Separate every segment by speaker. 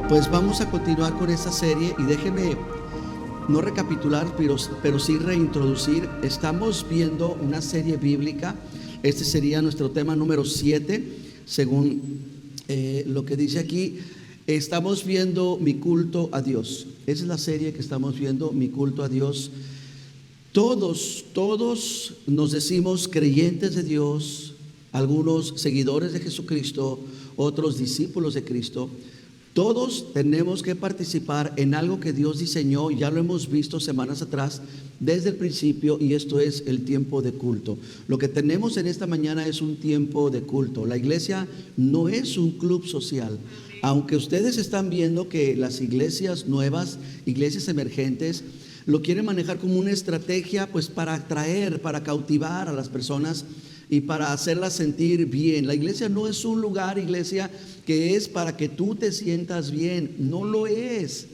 Speaker 1: Pues vamos a continuar con esta serie y déjeme no recapitular, pero sí reintroducir. Estamos viendo una serie bíblica. Este sería nuestro tema número 7, según lo que dice aquí. Estamos viendo mi culto a Dios. Esa es la serie que estamos viendo, mi culto a Dios. Todos nos decimos creyentes de Dios, algunos seguidores de Jesucristo, otros discípulos de Cristo. Todos tenemos que participar en algo que Dios diseñó, ya lo hemos visto semanas atrás, desde el principio, y esto es el tiempo de culto. Lo que tenemos en esta mañana es un tiempo de culto. La iglesia no es un club social. Aunque ustedes están viendo que las iglesias nuevas, iglesias emergentes, lo quieren manejar como una estrategia pues para atraer, para cautivar a las personas y para hacerlas sentir bien. La iglesia no es un lugar, iglesia, que es para que tú te sientas bien. No lo es.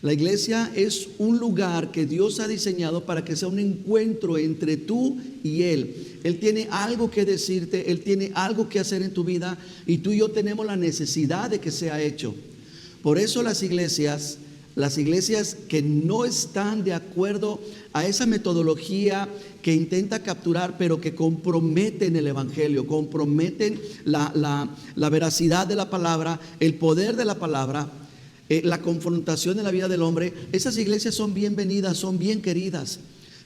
Speaker 1: La iglesia es un lugar que Dios ha diseñado para que sea un encuentro entre tú y Él. Él tiene algo que decirte, Él tiene algo que hacer en tu vida y tú y yo tenemos la necesidad de que sea hecho. Por eso las iglesias que no están de acuerdo a esa metodología que intenta capturar, pero que comprometen el evangelio, comprometen la veracidad de la palabra, el poder de la palabra, la confrontación en la vida del hombre, esas iglesias son bienvenidas, son bien queridas.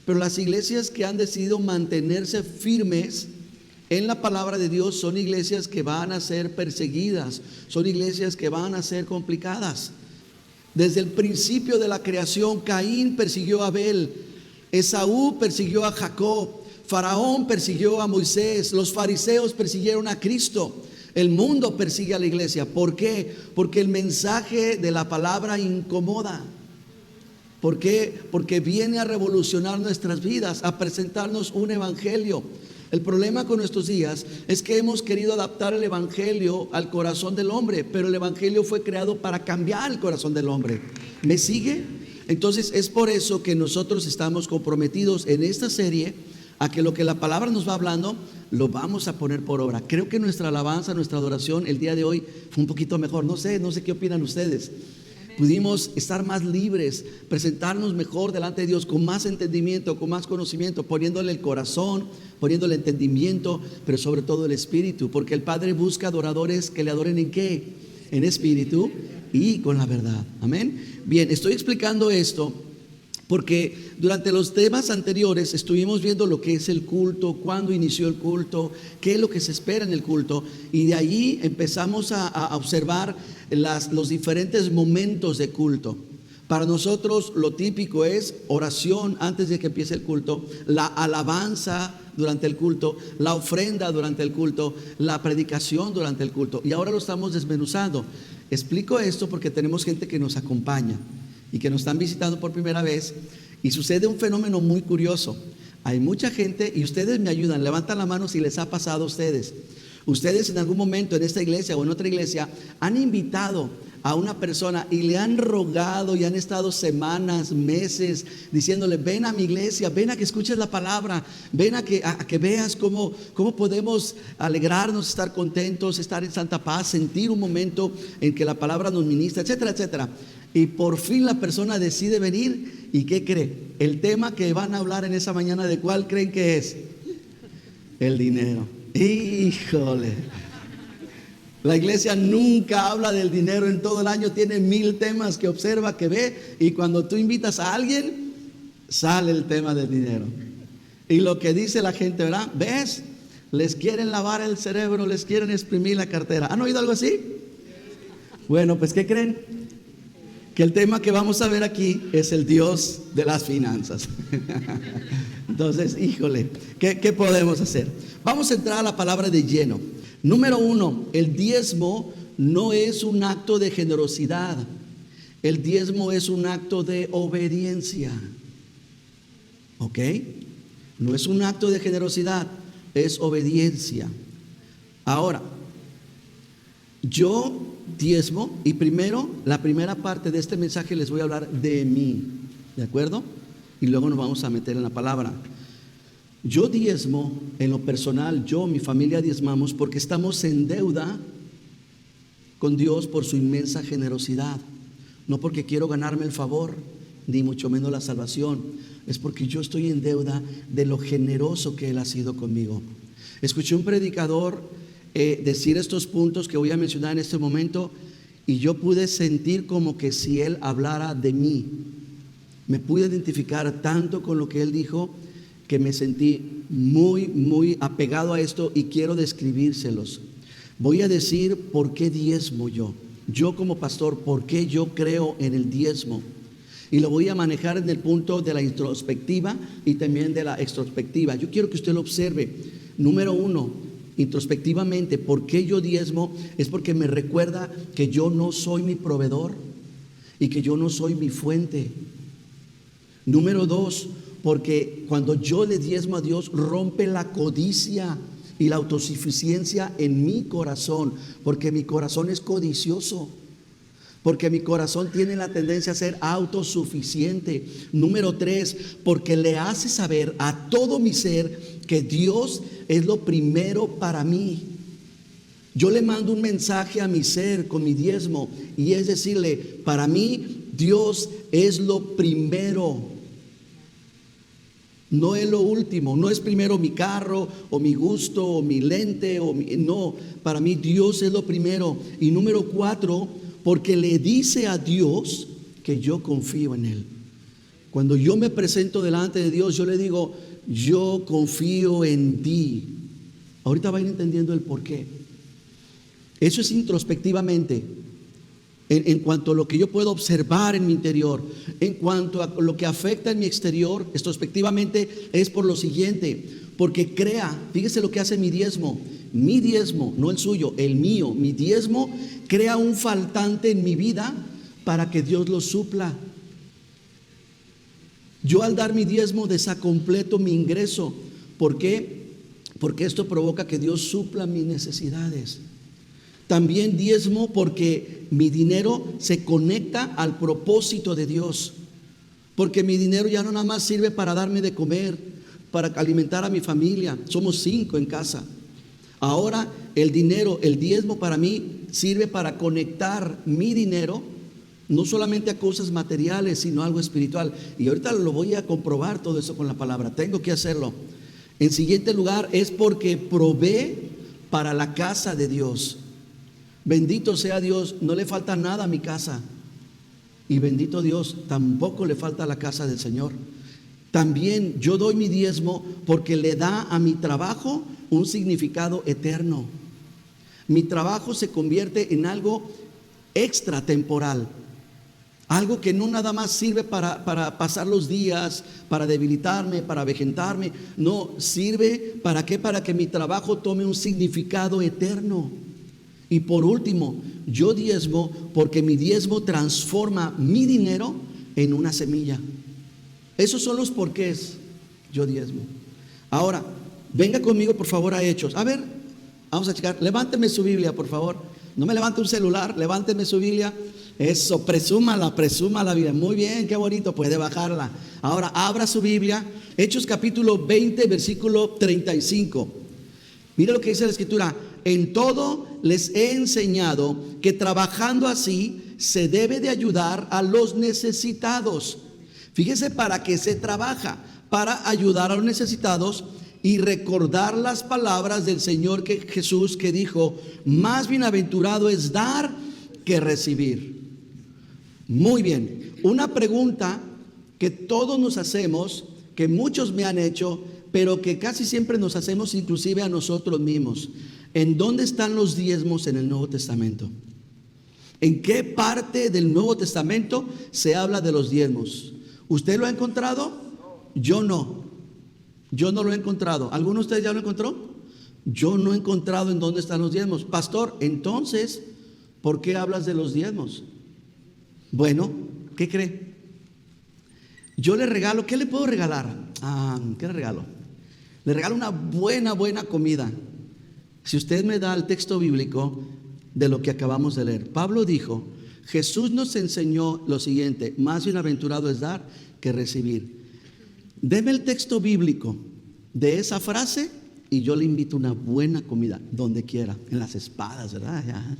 Speaker 1: Pero las iglesias que han decidido mantenerse firmes en la palabra de Dios son iglesias que van a ser perseguidas, son iglesias que van a ser complicadas. Desde el principio de la creación, Caín persiguió a Abel, Esaú persiguió a Jacob, Faraón persiguió a Moisés, los fariseos persiguieron a Cristo, el mundo persigue a la iglesia. ¿Por qué? Porque el mensaje de la palabra incomoda. ¿Por qué? Porque viene a revolucionar nuestras vidas, a presentarnos un evangelio. El problema con nuestros días es que hemos querido adaptar el evangelio al corazón del hombre, pero el evangelio fue creado para cambiar el corazón del hombre. ¿Me sigue? Entonces es por eso que nosotros estamos comprometidos en esta serie a que lo que la palabra nos va hablando lo vamos a poner por obra. Creo que nuestra alabanza, nuestra adoración el día de hoy fue un poquito mejor. No sé qué opinan ustedes. Pudimos estar más libres, presentarnos mejor delante de Dios, con más entendimiento, con más conocimiento, poniéndole el corazón, poniéndole el entendimiento, pero sobre todo el espíritu, porque el Padre busca adoradores que le adoren ¿en qué? En espíritu y con la verdad. Amén. Bien, estoy explicando esto porque durante los temas anteriores estuvimos viendo lo que es el culto, cuándo inició el culto, qué es lo que se espera en el culto, y de allí empezamos a observar los diferentes momentos de culto. Para nosotros lo típico es oración antes de que empiece el culto, la alabanza durante el culto, la ofrenda durante el culto, la predicación durante el culto, y ahora lo estamos desmenuzando. Explico esto porque tenemos gente que nos acompaña y que nos están visitando por primera vez, y sucede un fenómeno muy curioso. Hay mucha gente, y ustedes me ayudan, levantan la mano si les ha pasado a ustedes. Ustedes en algún momento en esta iglesia o en otra iglesia han invitado a una persona y le han rogado y han estado semanas, meses diciéndole: ven a mi iglesia, ven a que escuches la palabra, ven a que veas cómo podemos alegrarnos, estar contentos, estar en santa paz, sentir un momento en que la palabra nos ministra, etcétera, etcétera. Y por fin la persona decide venir, ¿y qué cree? El tema que van a hablar en esa mañana, ¿de cuál creen que es? El dinero. Híjole, la iglesia nunca habla del dinero en todo el año, tiene 1000 temas que observa, que ve, y cuando tú invitas a alguien, sale el tema del dinero. Y lo que dice la gente, ¿verdad? ¿Ves? Les quieren lavar el cerebro, les quieren exprimir la cartera. ¿Han oído algo así? Bueno, pues ¿qué creen? Que el tema que vamos a ver aquí es el Dios de las finanzas. Entonces, híjole, ¿qué podemos hacer? Vamos a entrar a la palabra de lleno. Número 1, el diezmo no es un acto de generosidad. El diezmo es un acto de obediencia. ¿Ok? No es un acto de generosidad, es obediencia. Ahora, yo diezmo, y primero, la primera parte de este mensaje les voy a hablar de mí, ¿de acuerdo? Y luego nos vamos a meter en la palabra. Yo diezmo en lo personal, mi familia diezmamos porque estamos en deuda con Dios por su inmensa generosidad. No porque quiero ganarme el favor, ni mucho menos la salvación. Es porque yo estoy en deuda de lo generoso que Él ha sido conmigo. Escuché un predicador decir estos puntos que voy a mencionar en este momento, y yo pude sentir como que si él hablara de mí. Me pude identificar tanto con lo que él dijo que me sentí muy apegado a esto, y quiero describírselos. Voy a decir por qué diezmo yo. Yo como pastor, por qué yo creo en el diezmo. Y lo voy a manejar en el punto de la introspectiva y también de la extrospectiva. Yo quiero que usted lo observe. Número 1, introspectivamente, ¿por qué yo diezmo? Es porque me recuerda que yo no soy mi proveedor y que yo no soy mi fuente. Número 2, porque cuando yo le diezmo a Dios, rompe la codicia y la autosuficiencia en mi corazón, porque mi corazón es codicioso, porque mi corazón tiene la tendencia a ser autosuficiente. Número 3, porque le hace saber a todo mi ser que Dios es lo primero para mí. Yo le mando un mensaje a mi ser con mi diezmo, y es decirle: para mí Dios es lo primero, no es lo último. No es primero mi carro o mi gusto o mi lente no, para mí Dios es lo primero. Y número 4, porque le dice a Dios que yo confío en Él. Cuando yo me presento delante de Dios, yo le digo: yo confío en ti. Ahorita van entendiendo el por qué. Eso es introspectivamente, en cuanto a lo que yo puedo observar en mi interior. En cuanto a lo que afecta en mi exterior, extrospectivamente, es por lo siguiente: porque fíjese lo que hace mi diezmo, no el suyo, el mío. Mi diezmo crea un faltante en mi vida para que Dios lo supla. Yo, al dar mi diezmo, desacompleto mi ingreso. ¿Por qué? Porque esto provoca que Dios supla mis necesidades. También diezmo porque mi dinero se conecta al propósito de Dios. Porque mi dinero ya no nada más sirve para darme de comer, para alimentar a mi familia. Somos 5 en casa. Ahora el diezmo para mí sirve para conectar mi dinero no solamente a cosas materiales, sino a algo espiritual. Y ahorita lo voy a comprobar todo eso con la palabra. Tengo que hacerlo. En siguiente lugar, es porque provee para la casa de Dios. Bendito sea Dios, no le falta nada a mi casa. Y bendito Dios, tampoco le falta a la casa del Señor. También yo doy mi diezmo porque le da a mi trabajo un significado eterno. Mi trabajo se convierte en algo extratemporal, algo que no nada más sirve para pasar los días, para debilitarme, para avejentarme. No, sirve ¿para qué? Para que mi trabajo tome un significado eterno. Y por último, yo diezmo porque mi diezmo transforma mi dinero en una semilla. Esos son los porqués. Yo diezmo. Ahora, venga conmigo por favor a Hechos. A ver, vamos a checar. Levánteme su Biblia, por favor. No me levante un celular, levánteme su Biblia. Eso, presuma la Biblia. Muy bien, qué bonito, puede bajarla. Ahora, abra su Biblia. Hechos capítulo 20, versículo 35. Mira lo que dice la Escritura: en todo les he enseñado que trabajando así se debe de ayudar a los necesitados. Fíjese para qué se trabaja: para ayudar a los necesitados y recordar las palabras del Señor Jesús, que dijo: más bienaventurado es dar que recibir. Muy bien, una pregunta que todos nos hacemos, que muchos me han hecho, pero que casi siempre nos hacemos inclusive a nosotros mismos: ¿en dónde están los diezmos en el Nuevo Testamento? ¿En qué parte del Nuevo Testamento se habla de los diezmos? ¿Usted lo ha encontrado? Yo no lo he encontrado. ¿Alguno de ustedes ya lo encontró? Yo no he encontrado en dónde están los diezmos. Pastor, entonces, ¿por qué hablas de los diezmos? Bueno, ¿qué cree? Yo le regalo, ¿qué le puedo regalar? ¿Qué le regalo? Le regalo una buena comida. Si usted me da el texto bíblico de lo que acabamos de leer. Pablo dijo: Jesús nos enseñó lo siguiente: más bienaventurado es dar que recibir. Deme el texto bíblico de esa frase y yo le invito a una buena comida, donde quiera, en las espadas, ¿verdad? Ya.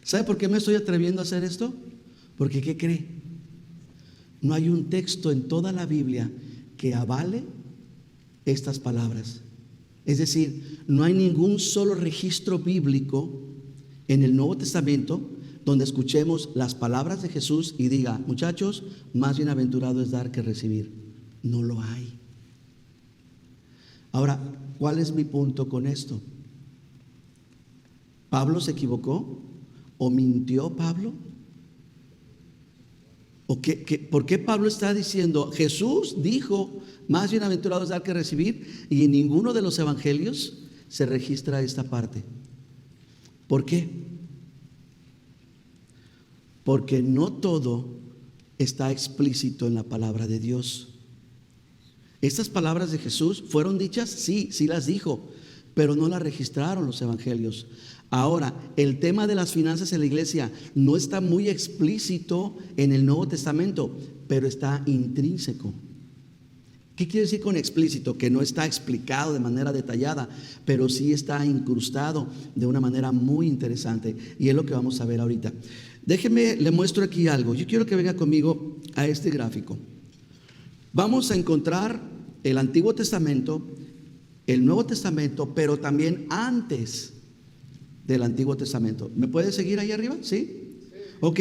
Speaker 1: ¿Sabe por qué me estoy atreviendo a hacer esto? Porque ¿qué cree? No hay un texto en toda la Biblia que avale estas palabras. Es decir, no hay ningún solo registro bíblico en el Nuevo Testamento donde escuchemos las palabras de Jesús y diga, muchachos, más bienaventurado es dar que recibir. No lo hay. Ahora, ¿cuál es mi punto con esto? ¿Pablo se equivocó? ¿O mintió Pablo? ¿O por qué Pablo está diciendo, Jesús dijo, más bienaventurado es dar que recibir? Y en ninguno de los evangelios se registra esta parte. ¿Por qué? Porque no todo está explícito en la palabra de Dios. Estas palabras de Jesús fueron dichas, sí las dijo, pero no las registraron los evangelios. Ahora, el tema de las finanzas en la iglesia no está muy explícito en el Nuevo Testamento, pero está intrínseco. ¿Qué quiere decir con explícito? Que no está explicado de manera detallada, pero sí está incrustado de una manera muy interesante, y es lo que vamos a ver ahorita. Déjeme, le muestro aquí algo. Yo quiero que venga conmigo a este gráfico. Vamos a encontrar el Antiguo Testamento, el Nuevo Testamento, pero también antes del Antiguo Testamento. ¿Me puede seguir ahí arriba? ¿Sí? Ok.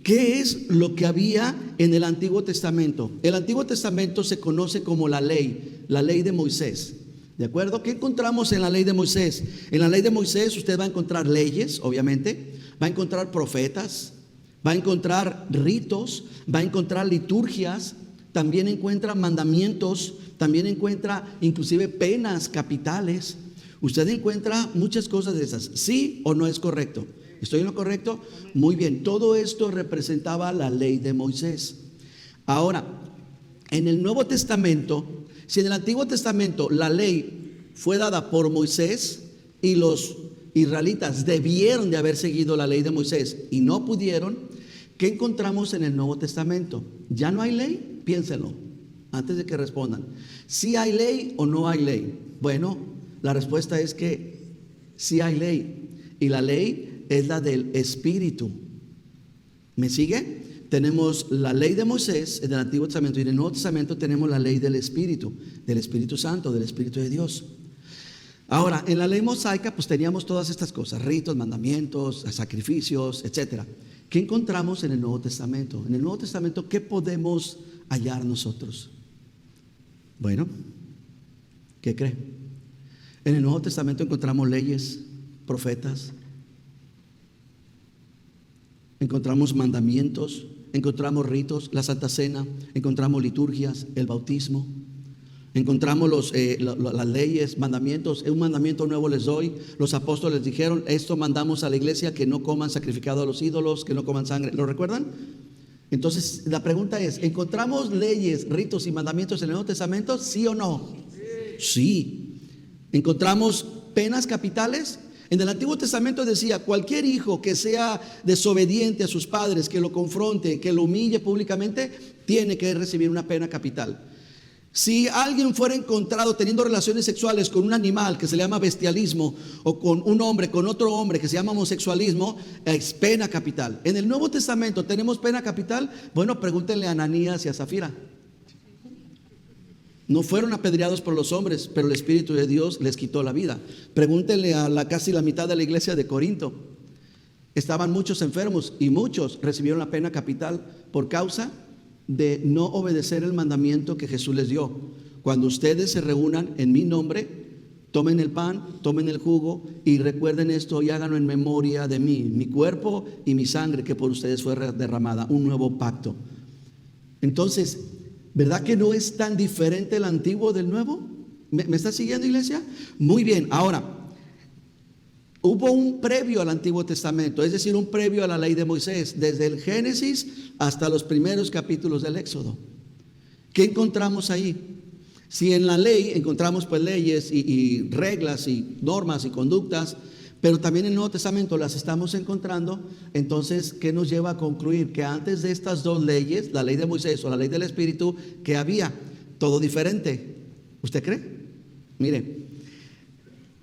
Speaker 1: ¿Qué es lo que había en el Antiguo Testamento? El Antiguo Testamento se conoce como la ley de Moisés. ¿De acuerdo? ¿Qué encontramos en la ley de Moisés? En la ley de Moisés usted va a encontrar leyes, obviamente, va a encontrar profetas, va a encontrar ritos, va a encontrar liturgias, también encuentra mandamientos, también encuentra inclusive penas capitales. Usted encuentra muchas cosas de esas. ¿Sí o no es correcto? ¿Estoy en lo correcto? Muy bien, todo esto representaba la ley de Moisés. Ahora, en el Nuevo Testamento, si en el Antiguo Testamento la ley fue dada por Moisés y los israelitas debieron de haber seguido la ley de Moisés y no pudieron, ¿qué encontramos en el Nuevo Testamento? ¿Ya no hay ley? Piénsenlo antes de que respondan. ¿Sí hay ley o no hay ley? Bueno, la respuesta es que sí hay ley, y la ley es la del Espíritu. ¿Me sigue? Tenemos la ley de Moisés en el Antiguo Testamento, y en el Nuevo Testamento tenemos la ley del Espíritu Santo, del Espíritu de Dios. Ahora, en la ley mosaica pues teníamos todas estas cosas, ritos, mandamientos, sacrificios, etcétera. ¿Qué encontramos en el Nuevo Testamento? En el Nuevo Testamento, ¿qué podemos hallar nosotros? Bueno, ¿qué cree? En el Nuevo Testamento encontramos leyes, profetas, encontramos mandamientos, encontramos ritos, la Santa Cena, encontramos liturgias, el bautismo, encontramos las leyes, mandamientos. Un mandamiento nuevo les doy. Los apóstoles dijeron, esto mandamos a la iglesia, que no coman sacrificado a los ídolos, que no coman sangre. ¿Lo recuerdan? Entonces la pregunta es, ¿encontramos leyes, ritos y mandamientos en el Nuevo Testamento? ¿Sí o no? Sí. ¿Encontramos penas capitales? En el Antiguo Testamento decía, cualquier hijo que sea desobediente a sus padres, que lo confronte, que lo humille públicamente, tiene que recibir una pena capital. Si alguien fuera encontrado teniendo relaciones sexuales con un animal, que se le llama bestialismo, o con un hombre con otro hombre, que se llama homosexualismo, es pena capital. En el Nuevo Testamento tenemos pena capital. Bueno, pregúntenle a Ananías y a Zafira. No fueron apedreados por los hombres, pero el Espíritu de Dios les quitó la vida. Pregúntenle a casi la mitad de la iglesia de Corinto. Estaban muchos enfermos y muchos recibieron la pena capital por causa de no obedecer el mandamiento que Jesús les dio. Cuando ustedes se reúnan en mi nombre, tomen el pan, tomen el jugo y recuerden esto y háganlo en memoria de mí, mi cuerpo y mi sangre que por ustedes fue derramada, un nuevo pacto. Entonces, ¿verdad que no es tan diferente el antiguo del nuevo? ¿Me está siguiendo, iglesia? Muy bien, ahora, hubo un previo al Antiguo Testamento, es decir, un previo a la ley de Moisés, desde el Génesis hasta los primeros capítulos del Éxodo. ¿Qué encontramos ahí? Si en la ley encontramos pues leyes y reglas y normas y conductas, pero también en el Nuevo Testamento las estamos encontrando, entonces, ¿qué nos lleva a concluir? Que antes de estas dos leyes, la ley de Moisés o la ley del Espíritu, ¿qué había? Todo diferente. ¿Usted cree? Mire,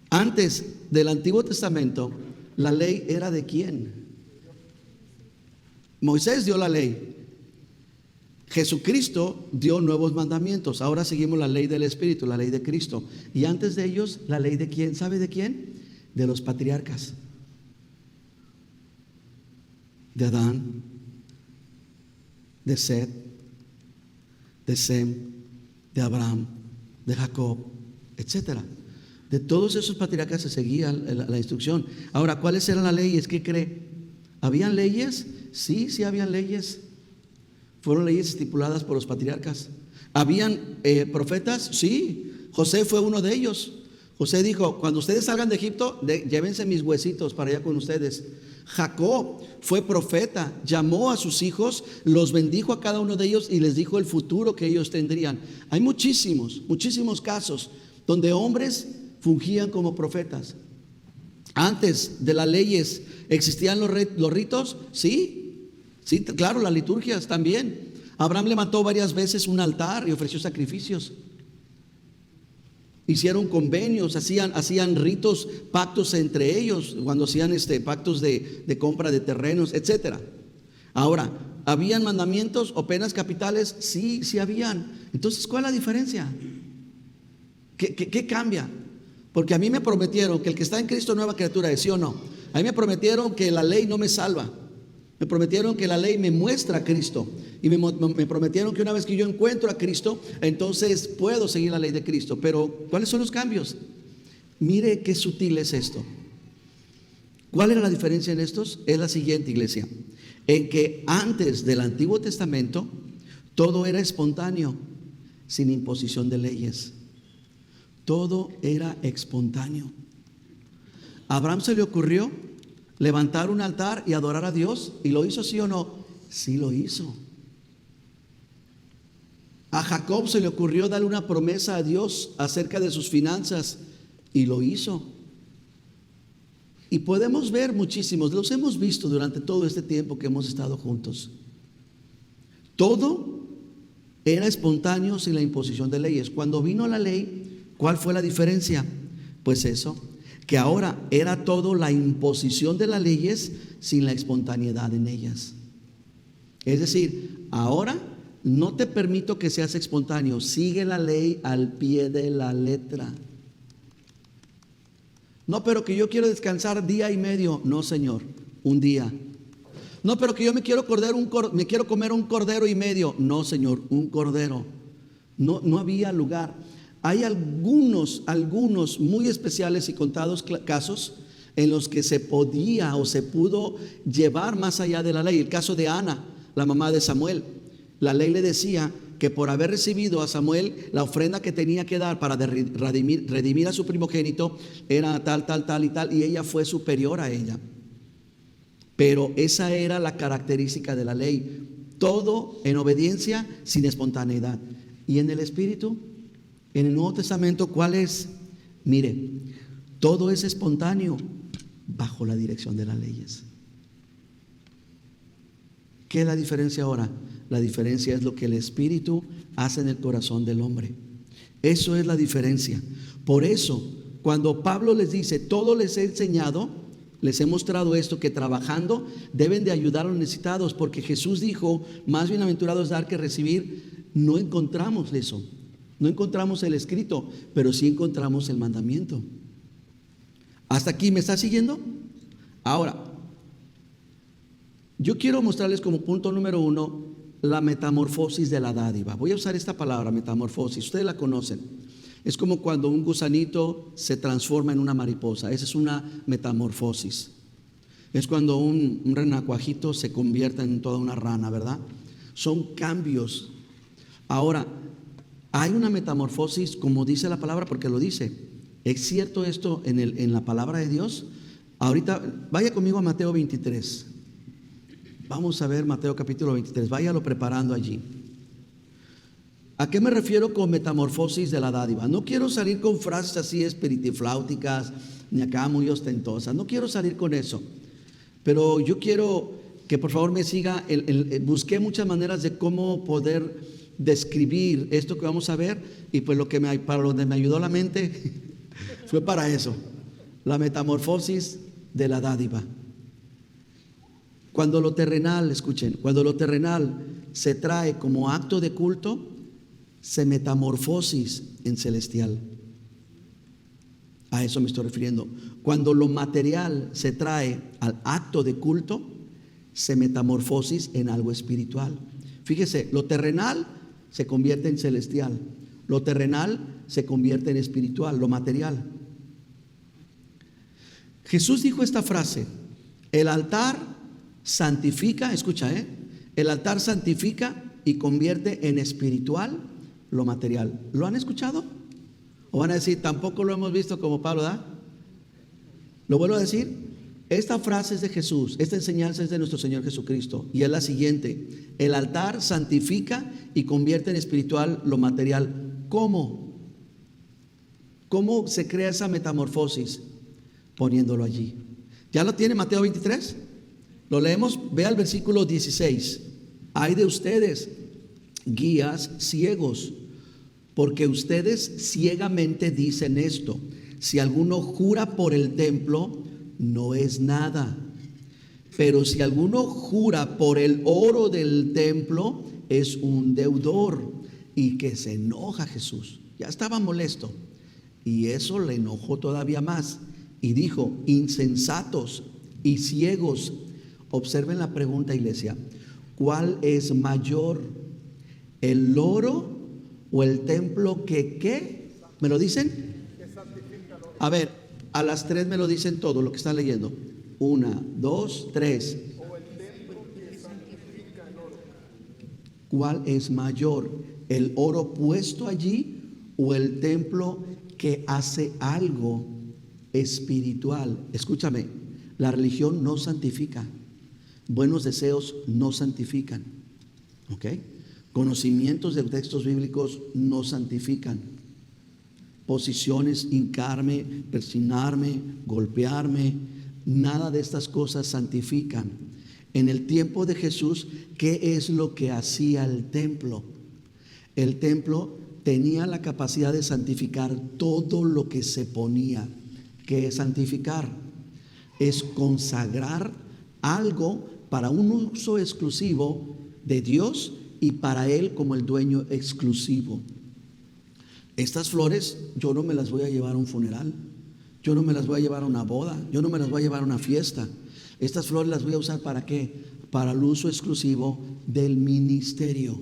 Speaker 1: antes del Antiguo Testamento, la ley era ¿de quién? Moisés dio la ley. Jesucristo dio nuevos mandamientos. Ahora seguimos la ley del Espíritu, la ley de Cristo. Y antes de ellos, la ley de quién. ¿Sabe de quién? De los patriarcas. De Adán, de Set, de Sem, de Abraham, de Jacob, etcétera. De todos esos patriarcas se seguía la instrucción. Ahora, ¿cuáles eran las leyes? ¿Qué cree? ¿Habían leyes? Sí, sí habían leyes. Fueron leyes estipuladas por los patriarcas. ¿Habían profetas? Sí. José fue uno de ellos. José dijo: cuando ustedes salgan de Egipto, llévense mis huesitos para allá con ustedes. Jacob fue profeta, llamó a sus hijos, los bendijo a cada uno de ellos y les dijo el futuro que ellos tendrían. Hay muchísimos casos donde hombres fungían como profetas. Antes de las leyes, ¿existían los ritos? Sí. Sí, claro, las liturgias también. Abraham levantó varias veces un altar y ofreció sacrificios. Hicieron convenios, hacían ritos, pactos entre ellos, cuando hacían pactos de compra de terrenos, etcétera. Ahora, ¿habían mandamientos o penas capitales? Sí, sí habían. Entonces, ¿cuál es la diferencia? ¿Qué cambia? Porque a mí me prometieron que el que está en Cristo nueva criatura es, ¿sí o no? A mí me prometieron que la ley no me salva. Me prometieron que la ley me muestra a Cristo. Y me prometieron que una vez que yo encuentro a Cristo, entonces puedo seguir la ley de Cristo. Pero, ¿cuáles son los cambios? Mire qué sutil es esto. ¿Cuál era la diferencia en estos? Es la siguiente, iglesia. En que antes del Antiguo Testamento, todo era espontáneo, sin imposición de leyes. Todo era espontáneo. A Abraham se le ocurrió levantar un altar y adorar a Dios, y lo hizo, ¿sí o no? Sí lo hizo. A Jacob se le ocurrió darle una promesa a Dios acerca de sus finanzas, y lo hizo. Y podemos ver muchísimos, los hemos visto durante todo este tiempo que hemos estado juntos. Todo era espontáneo sin la imposición de leyes. Cuando vino la ley, ¿cuál fue la diferencia? Pues eso, que ahora era todo la imposición de las leyes sin la espontaneidad en ellas. Es decir, ahora no te permito que seas espontáneo, sigue la ley al pie de la letra. No, pero que yo quiero descansar día y medio. No, Señor, un día. No, pero que yo me quiero comer un cordero y medio. No, Señor, un cordero. No había lugar. Hay algunos muy especiales y contados casos en los que se podía o se pudo llevar más allá de la ley. El caso de Ana, la mamá de Samuel. La ley le decía que por haber recibido a Samuel la ofrenda que tenía que dar para redimir a su primogénito era tal y tal, y ella fue superior a ella. Pero esa era la característica de la ley. Todo en obediencia, sin espontaneidad. Y en el Espíritu, en el Nuevo Testamento, ¿cuál es? Mire, todo es espontáneo bajo la dirección de las leyes. ¿Qué es la diferencia ahora? La diferencia es lo que el Espíritu hace en el corazón del hombre. Eso es la diferencia. Por eso, cuando Pablo les dice, todo les he enseñado, les he mostrado esto, que trabajando deben de ayudar a los necesitados, porque Jesús dijo, más bienaventurado es dar que recibir. No encontramos eso. No encontramos el escrito, pero sí encontramos el mandamiento. ¿Hasta aquí me está siguiendo? Ahora, yo quiero mostrarles como punto número 1 la metamorfosis de la dádiva. Voy a usar esta palabra, metamorfosis. Ustedes la conocen. Es como cuando un gusanito se transforma en una mariposa. Esa es una metamorfosis. Es cuando un renacuajito se convierte en toda una rana, ¿verdad? Son cambios. Ahora, hay una metamorfosis, como dice la palabra, porque lo dice. ¿Es cierto esto en la palabra de Dios? Ahorita, vaya conmigo a Mateo 23. Vamos a ver Mateo capítulo 23. Váyalo preparando allí. ¿A qué me refiero con metamorfosis de la dádiva? No quiero salir con frases así espiritifláuticas, ni acá muy ostentosas. No quiero salir con eso. Pero yo quiero que por favor me siga. Busqué muchas maneras de cómo poder describir esto que vamos a ver, y pues para donde me ayudó la mente fue para eso, la metamorfosis de la dádiva. Cuando lo terrenal, escuchen, cuando lo terrenal se trae como acto de culto, se metamorfosis en celestial. A eso me estoy refiriendo. Cuando lo material se trae al acto de culto, se metamorfosis en algo espiritual. Fíjese, lo terrenal se convierte en celestial, lo terrenal se convierte en espiritual, lo material. Jesús dijo esta frase: el altar santifica, escucha, el altar santifica y convierte en espiritual lo material. ¿Lo han escuchado? ¿O van a decir, tampoco lo hemos visto como Pablo da? Lo vuelvo a decir. Esta frase es de Jesús, esta enseñanza es de nuestro Señor Jesucristo, y es la siguiente: el altar santifica y convierte en espiritual lo material. ¿Cómo? ¿Cómo se crea esa metamorfosis? Poniéndolo allí. ¿Ya lo tiene Mateo 23? Lo leemos, vea el versículo 16. Hay de ustedes, guías ciegos, porque ustedes ciegamente dicen esto: si alguno jura por el templo, no es nada. Pero si alguno jura por el oro del templo, es un deudor. Y que se enoja Jesús. Ya estaba molesto. Y eso le enojó todavía más. Y dijo: insensatos y ciegos. Observen la pregunta, iglesia: ¿cuál es mayor, el oro o el templo que qué? ¿Me lo dicen? A ver, a las tres me lo dicen todo lo que están leyendo. 1, 2, 3. ¿Cuál es mayor, el oro puesto allí o el templo que hace algo espiritual? Escúchame, la religión no santifica, buenos deseos no santifican, ¿ok? Conocimientos de textos bíblicos no santifican. Posiciones, hincarme, persignarme, golpearme, nada de estas cosas santifican. En el tiempo de Jesús, ¿qué es lo que hacía el templo? El templo tenía la capacidad de santificar todo lo que se ponía. ¿Qué es santificar? Es consagrar algo para un uso exclusivo de Dios y para Él como el dueño exclusivo. Estas flores yo no me las voy a llevar a un funeral, yo no me las voy a llevar a una boda, yo no me las voy a llevar a una fiesta. Estas flores las voy a usar ¿para qué? Para el uso exclusivo del ministerio.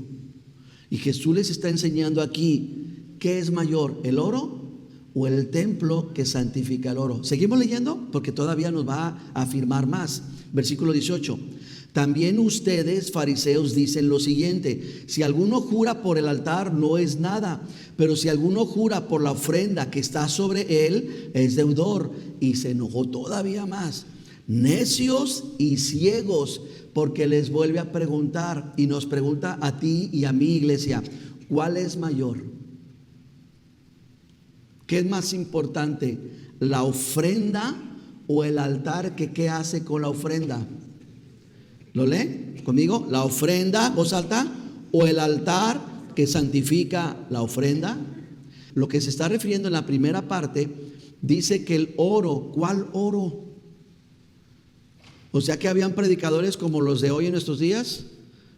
Speaker 1: Y Jesús les está enseñando aquí, ¿qué es mayor, el oro o el templo que santifica el oro? Seguimos leyendo porque todavía nos va a afirmar más. Versículo 18. También ustedes, fariseos, dicen lo siguiente: si alguno jura por el altar, no es nada, pero si alguno jura por la ofrenda que está sobre él, es deudor. Y se enojó todavía más. Necios y ciegos, porque les vuelve a preguntar, y nos pregunta a ti y a mi iglesia: ¿cuál es mayor? ¿Qué es más importante? ¿La ofrenda o el altar que qué hace con la ofrenda? ¿Lo lee conmigo? ¿La ofrenda, voz alta, o el altar que santifica la ofrenda? Lo que se está refiriendo en la primera parte dice que el oro, ¿cuál oro? O sea que habían predicadores como los de hoy en nuestros días,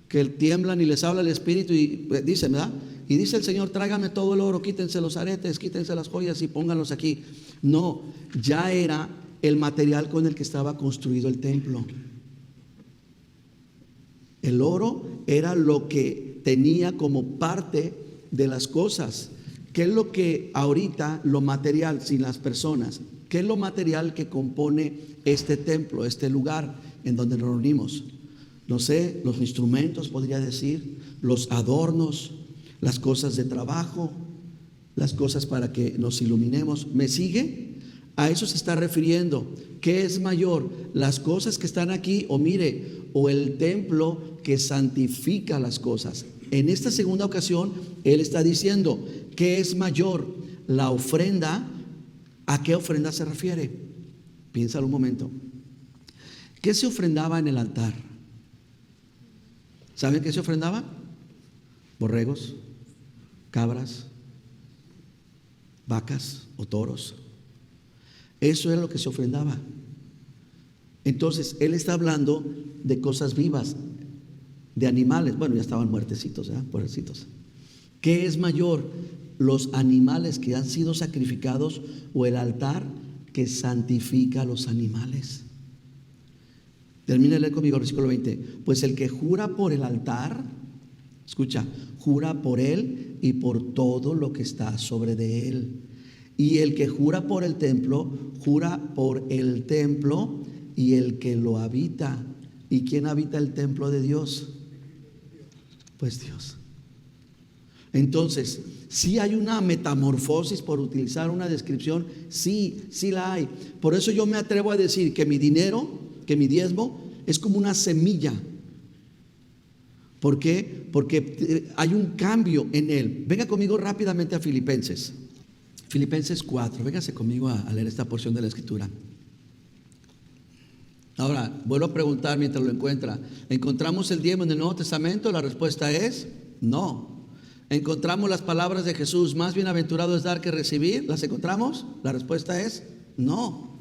Speaker 1: que tiemblan y les habla el Espíritu y dicen, ¿verdad? Y dice el Señor: tráigame todo el oro, quítense los aretes, quítense las joyas y pónganlos aquí. No, ya era el material con el que estaba construido el templo. El oro era lo que tenía como parte de las cosas. ¿Qué es lo que ahorita, lo material sin las personas? ¿Qué es lo material que compone este templo, este lugar en donde nos reunimos? No sé, los instrumentos, podría decir, los adornos, las cosas de trabajo, las cosas para que nos iluminemos. ¿Me sigue? A eso se está refiriendo. ¿Qué es mayor? Las cosas que están aquí, o el templo que santifica las cosas. En esta segunda ocasión, él está diciendo, ¿qué es mayor? La ofrenda. ¿A qué ofrenda se refiere? Piénsalo un momento. ¿Qué se ofrendaba en el altar? ¿Saben qué se ofrendaba? Borregos, cabras, vacas o toros. Eso era lo que se ofrendaba. Entonces, él está hablando de cosas vivas, de animales. Bueno, ya estaban muertecitos, pobrecitos. ¿Qué es mayor, los animales que han sido sacrificados o el altar que santifica a los animales? Termina de leer conmigo el versículo 20. Pues el que jura por el altar, escucha, jura por él y por todo lo que está sobre de él. Y el que jura por el templo, jura por el templo y el que lo habita. ¿Y quién habita el templo de Dios? Pues Dios. Entonces, sí hay una metamorfosis, por utilizar una descripción, sí la hay. Por eso yo me atrevo a decir que mi dinero, que mi diezmo, es como una semilla. ¿Por qué? Porque hay un cambio en él. Venga conmigo rápidamente a Filipenses. Filipenses 4. Véngase conmigo a leer esta porción de la Escritura. Ahora, vuelvo a preguntar mientras lo encuentra. ¿Encontramos el diezmo en el Nuevo Testamento? La respuesta es no. ¿Encontramos las palabras de Jesús, más bienaventurado es dar que recibir? ¿Las encontramos? La respuesta es no.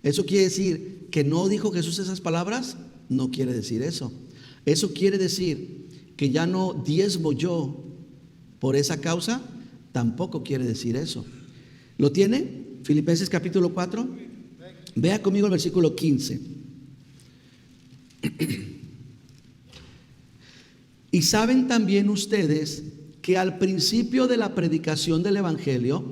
Speaker 1: ¿Eso quiere decir que no dijo Jesús esas palabras? No quiere decir eso. Eso quiere decir que ya no diezmo yo por esa causa. Tampoco quiere decir eso. ¿Lo tiene? Filipenses capítulo 4. Vea conmigo el versículo 15. Y saben también ustedes que al principio de la predicación del evangelio,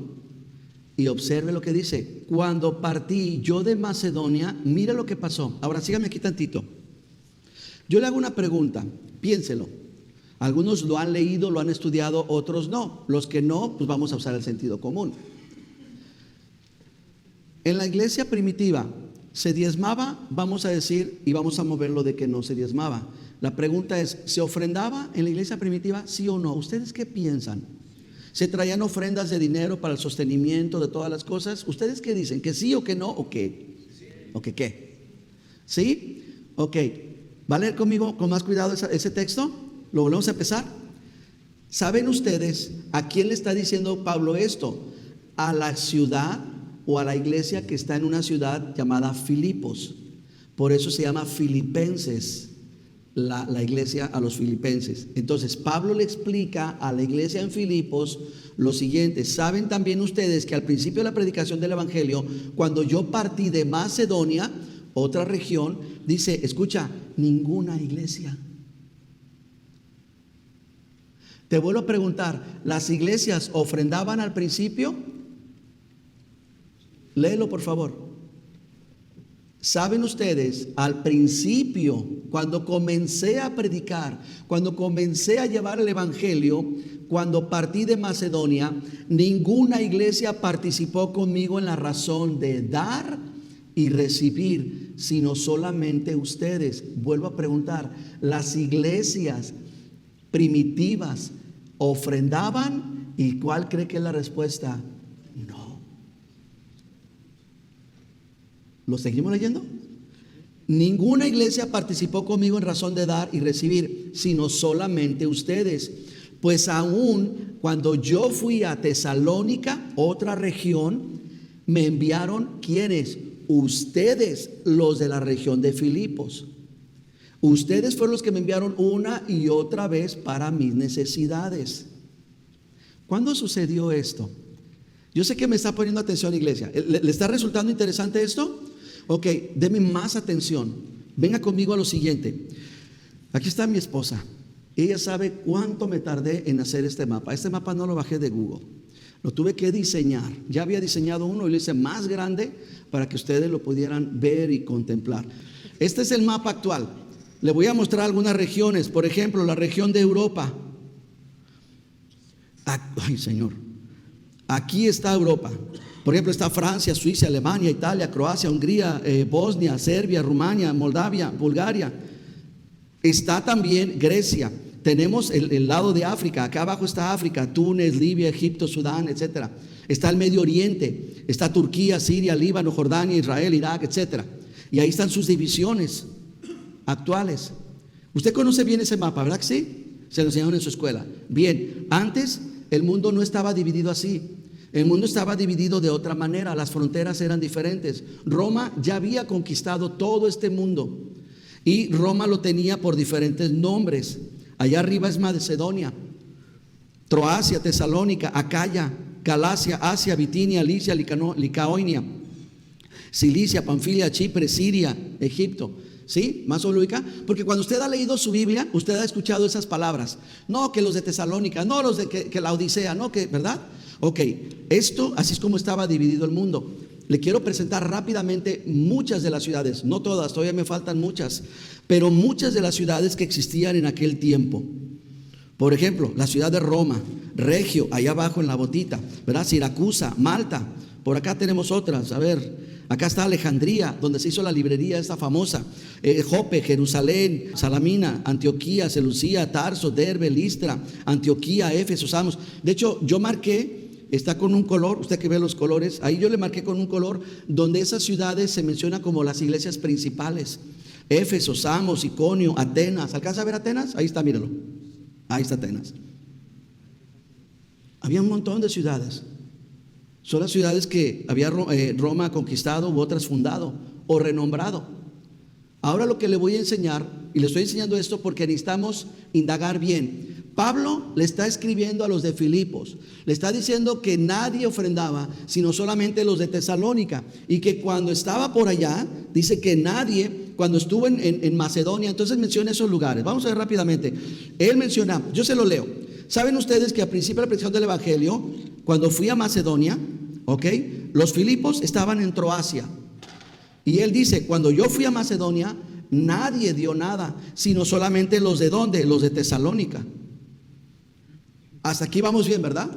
Speaker 1: y observe lo que dice, cuando partí yo de Macedonia, mire lo que pasó. Ahora síganme aquí tantito. Yo le hago una pregunta, piénselo. Algunos lo han leído, lo han estudiado, otros no. Los que no, pues vamos a usar el sentido común. En la iglesia primitiva, ¿se diezmaba? Vamos a decir, y vamos a moverlo de que no se diezmaba. La pregunta es, ¿se ofrendaba en la iglesia primitiva? ¿Sí o no? ¿Ustedes qué piensan? ¿Se traían ofrendas de dinero para el sostenimiento de todas las cosas? ¿Ustedes qué dicen? ¿Que sí o que no o qué? ¿O que qué? ¿Sí? Ok. ¿Va a leer conmigo con más cuidado ese texto? ¿Lo volvemos a empezar? ¿Saben ustedes a quién le está diciendo Pablo esto? A la ciudad o a la iglesia que está en una ciudad llamada Filipos. Por eso se llama Filipenses. La iglesia a los filipenses. Entonces Pablo le explica a la iglesia en Filipos lo siguiente: saben también ustedes que al principio de la predicación del evangelio, cuando yo partí de Macedonia, otra región, dice, escucha, ninguna iglesia. Te vuelvo a preguntar, ¿las iglesias ofrendaban al principio? Léelo por favor. ¿Saben ustedes, al principio, cuando comencé a predicar, cuando comencé a llevar el evangelio, cuando partí de Macedonia, ninguna iglesia participó conmigo en la razón de dar y recibir, sino solamente ustedes? Vuelvo a preguntar, ¿las iglesias primitivas ofrendaban? ¿Y cuál cree que es la respuesta? No. ¿Lo seguimos leyendo? Ninguna iglesia participó conmigo en razón de dar y recibir, sino solamente ustedes. Pues aún cuando yo fui a Tesalónica, otra región, me enviaron, ¿quiénes? Ustedes, los de la región de Filipos. Ustedes fueron los que me enviaron una y otra vez para mis necesidades. ¿Cuándo sucedió esto? Yo sé que me está poniendo atención, iglesia. ¿Le está resultando interesante esto? Ok, deme más atención. Venga conmigo a lo siguiente. Aquí está mi esposa. Ella sabe cuánto me tardé en hacer este mapa. Este mapa no lo bajé de Google. Lo tuve que diseñar. Ya había diseñado uno y lo hice más grande para que ustedes lo pudieran ver y contemplar. Este es el mapa actual. Le voy a mostrar algunas regiones. Por ejemplo, la región de Europa. Ay, Señor. Aquí está Europa. Por ejemplo, está Francia, Suiza, Alemania, Italia, Croacia, Hungría, Bosnia, Serbia, Rumania, Moldavia, Bulgaria. Está también Grecia. Tenemos el lado de África. Acá abajo está África, Túnez, Libia, Egipto, Sudán, etc. Está el Medio Oriente. Está Turquía, Siria, Líbano, Jordania, Israel, Irak, etc. Y ahí están sus divisiones actuales. Usted conoce bien ese mapa, ¿verdad que sí? Se lo enseñaron en su escuela. Bien, antes el mundo no estaba dividido así. El mundo estaba dividido de otra manera, las fronteras eran diferentes. Roma ya había conquistado todo este mundo y Roma lo tenía por diferentes nombres. Allá arriba es Macedonia, Troacia, Tesalónica, Acaya, Galacia, Asia, Bitinia, Licia, Licaonia, Cilicia, Panfilia, Chipre, Siria, Egipto. ¿Sí? ¿Más o menos ubica? Porque cuando usted ha leído su Biblia, usted ha escuchado esas palabras. No, que los de Tesalónica, no los de que la Odisea, no, que, ¿verdad? Ok, esto así es como estaba dividido el mundo. Le quiero presentar rápidamente muchas de las ciudades, no todas, todavía me faltan muchas, pero muchas de las ciudades que existían en aquel tiempo. Por ejemplo, la ciudad de Roma, Regio, allá abajo en la botita, ¿verdad? Siracusa, Malta, por acá tenemos otras, a ver. Acá está Alejandría, donde se hizo la librería esta famosa, Jope, Jerusalén, Salamina, Antioquía, Seleucía, Tarso, Derbe, Listra, Antioquía, Éfeso, Samos. De hecho, yo marqué, está con un color, usted que ve los colores, ahí yo le marqué con un color donde esas ciudades se mencionan como las iglesias principales. Éfeso, Samos, Iconio, Atenas. ¿Alcanza a ver Atenas? Ahí está, míralo. Ahí está Atenas. Había un montón de ciudades. Son las ciudades que había Roma conquistado u otras fundado o renombrado. Ahora lo que le voy a enseñar, y le estoy enseñando esto porque necesitamos indagar bien. Pablo le está escribiendo a los de Filipos, le está diciendo que nadie ofrendaba, sino solamente los de Tesalónica, y que cuando estaba por allá, dice que nadie, cuando estuvo en Macedonia, entonces menciona esos lugares. Vamos a ver rápidamente. Él menciona, yo se lo leo. ¿Saben ustedes que al principio de la predicación del Evangelio, cuando fui a Macedonia, los Filipos estaban en Troacia? Y él dice, cuando yo fui a Macedonia, nadie dio nada, sino solamente los de ¿dónde? Los de Tesalónica. Hasta aquí vamos bien, ¿verdad?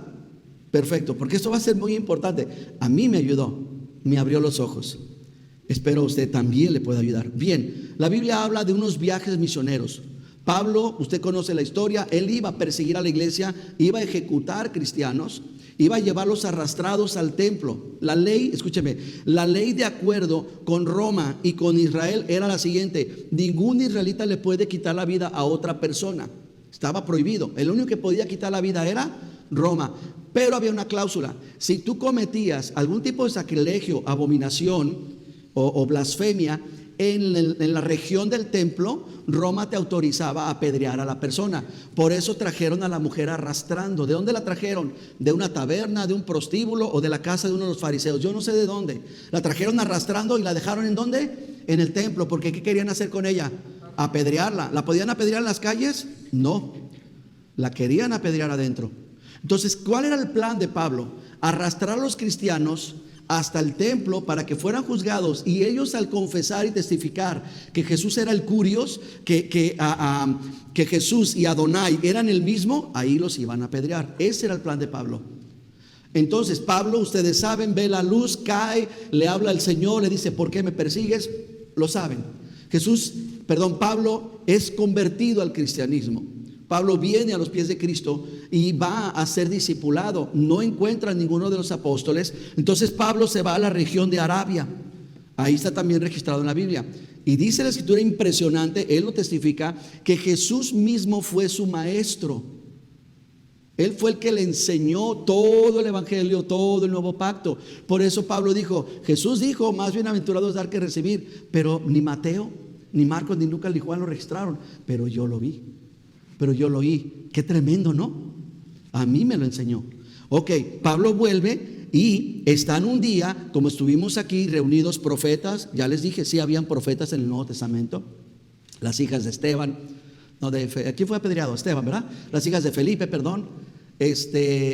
Speaker 1: Perfecto, porque esto va a ser muy importante. A mí me ayudó, me abrió los ojos. Espero usted también le pueda ayudar. Bien, la Biblia habla de unos viajes misioneros. Pablo, usted conoce la historia, él iba a perseguir a la iglesia, iba a ejecutar cristianos, iba a llevarlos arrastrados al templo. La ley, escúcheme, la ley de acuerdo con Roma y con Israel era la siguiente: ningún israelita le puede quitar la vida a otra persona. Estaba prohibido. El único que podía quitar la vida era Roma. Pero había una cláusula: si tú cometías algún tipo de sacrilegio, abominación o blasfemia en la región del templo, Roma te autorizaba a apedrear a la persona. Por eso trajeron a la mujer arrastrando. ¿De dónde la trajeron? De una taberna, de un prostíbulo o de la casa de uno de los fariseos. Yo no sé de dónde. La trajeron arrastrando y la dejaron ¿en dónde? En el templo. Porque ¿qué querían hacer con ella? Apedrearla. ¿La podían apedrear en las calles? No. La querían apedrear adentro. Entonces, ¿cuál era el plan de Pablo? Arrastrar a los cristianos hasta el templo para que fueran juzgados, y ellos, al confesar y testificar que Jesús era el Curios, que Jesús y Adonai eran el mismo, ahí los iban a apedrear. Ese era el plan de Pablo. Entonces Pablo, ustedes saben, ve la luz, cae, le habla al Señor, le dice: ¿por qué me persigues? Lo saben. Pablo es convertido al cristianismo. Pablo viene a los pies de Cristo y va a ser discipulado. No encuentra a ninguno de los apóstoles. Entonces Pablo se va a la región de Arabia. Ahí está también registrado en la Biblia. Y dice la escritura impresionante, él lo testifica, que Jesús mismo fue su maestro. Él fue el que le enseñó todo el evangelio, todo el nuevo pacto. Por eso Pablo dijo, Jesús dijo, más bienaventurados dar que recibir. Pero ni Mateo, ni Marcos, ni Lucas, ni Juan lo registraron. Pero yo lo vi. Pero yo lo oí. Qué tremendo, ¿no? A mí me lo enseñó. Ok, Pablo vuelve y están un día, como estuvimos aquí reunidos profetas. Ya les dije, sí, habían profetas en el Nuevo Testamento. Las hijas de Esteban, ¿quién fue apedreado? Esteban, ¿verdad? Las hijas de Felipe, perdón.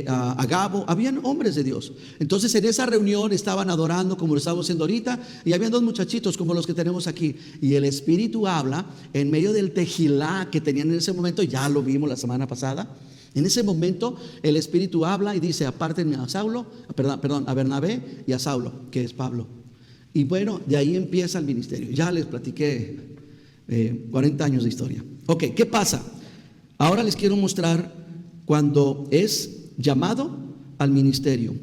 Speaker 1: Agabo, habían hombres de Dios. Entonces en esa reunión estaban adorando como lo estamos haciendo ahorita, y habían dos muchachitos como los que tenemos aquí, y el Espíritu habla en medio del tejilá que tenían en ese momento. Ya lo vimos la semana pasada. En ese momento el Espíritu habla y dice: apártenme a Bernabé y a Saulo, que es Pablo. Y bueno, de ahí empieza el ministerio. Ya les platiqué 40 años de historia. Ok, ¿qué pasa? Ahora les quiero mostrar cuando es llamado al ministerio.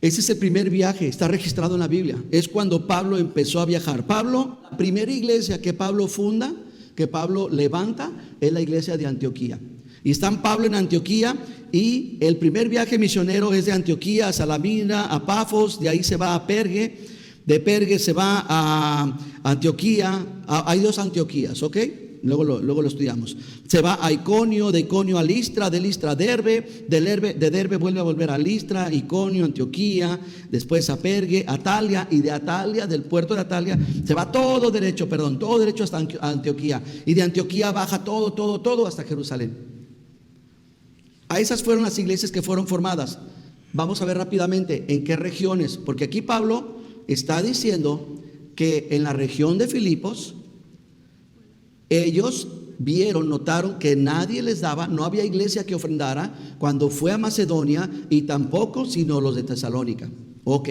Speaker 1: Ese es el primer viaje, está registrado en la Biblia. Es cuando Pablo empezó a viajar. Pablo, la primera iglesia que Pablo funda, que Pablo levanta, es la iglesia de Antioquía. Y está Pablo en Antioquía Y el primer viaje misionero es de Antioquía a Salamina, a Pafos, de ahí se va a Perge, de Perge se va a Antioquía, hay 2 Antioquías, ¿ok? Luego lo estudiamos. Se va a Iconio, de Iconio a Listra, de Listra a Derbe, de Derbe vuelve a volver a Listra, Iconio, Antioquía, después a Perge, Atalia, y de Atalia, del puerto de Atalia, se va todo derecho hasta Antioquía, y de Antioquía baja todo hasta Jerusalén. A esas fueron las iglesias que fueron formadas. Vamos a ver rápidamente en qué regiones, porque aquí Pablo está diciendo que en la región de Filipos, ellos notaron que nadie les daba, no había iglesia que ofrendara cuando fue a Macedonia, y tampoco sino los de Tesalónica. Ok,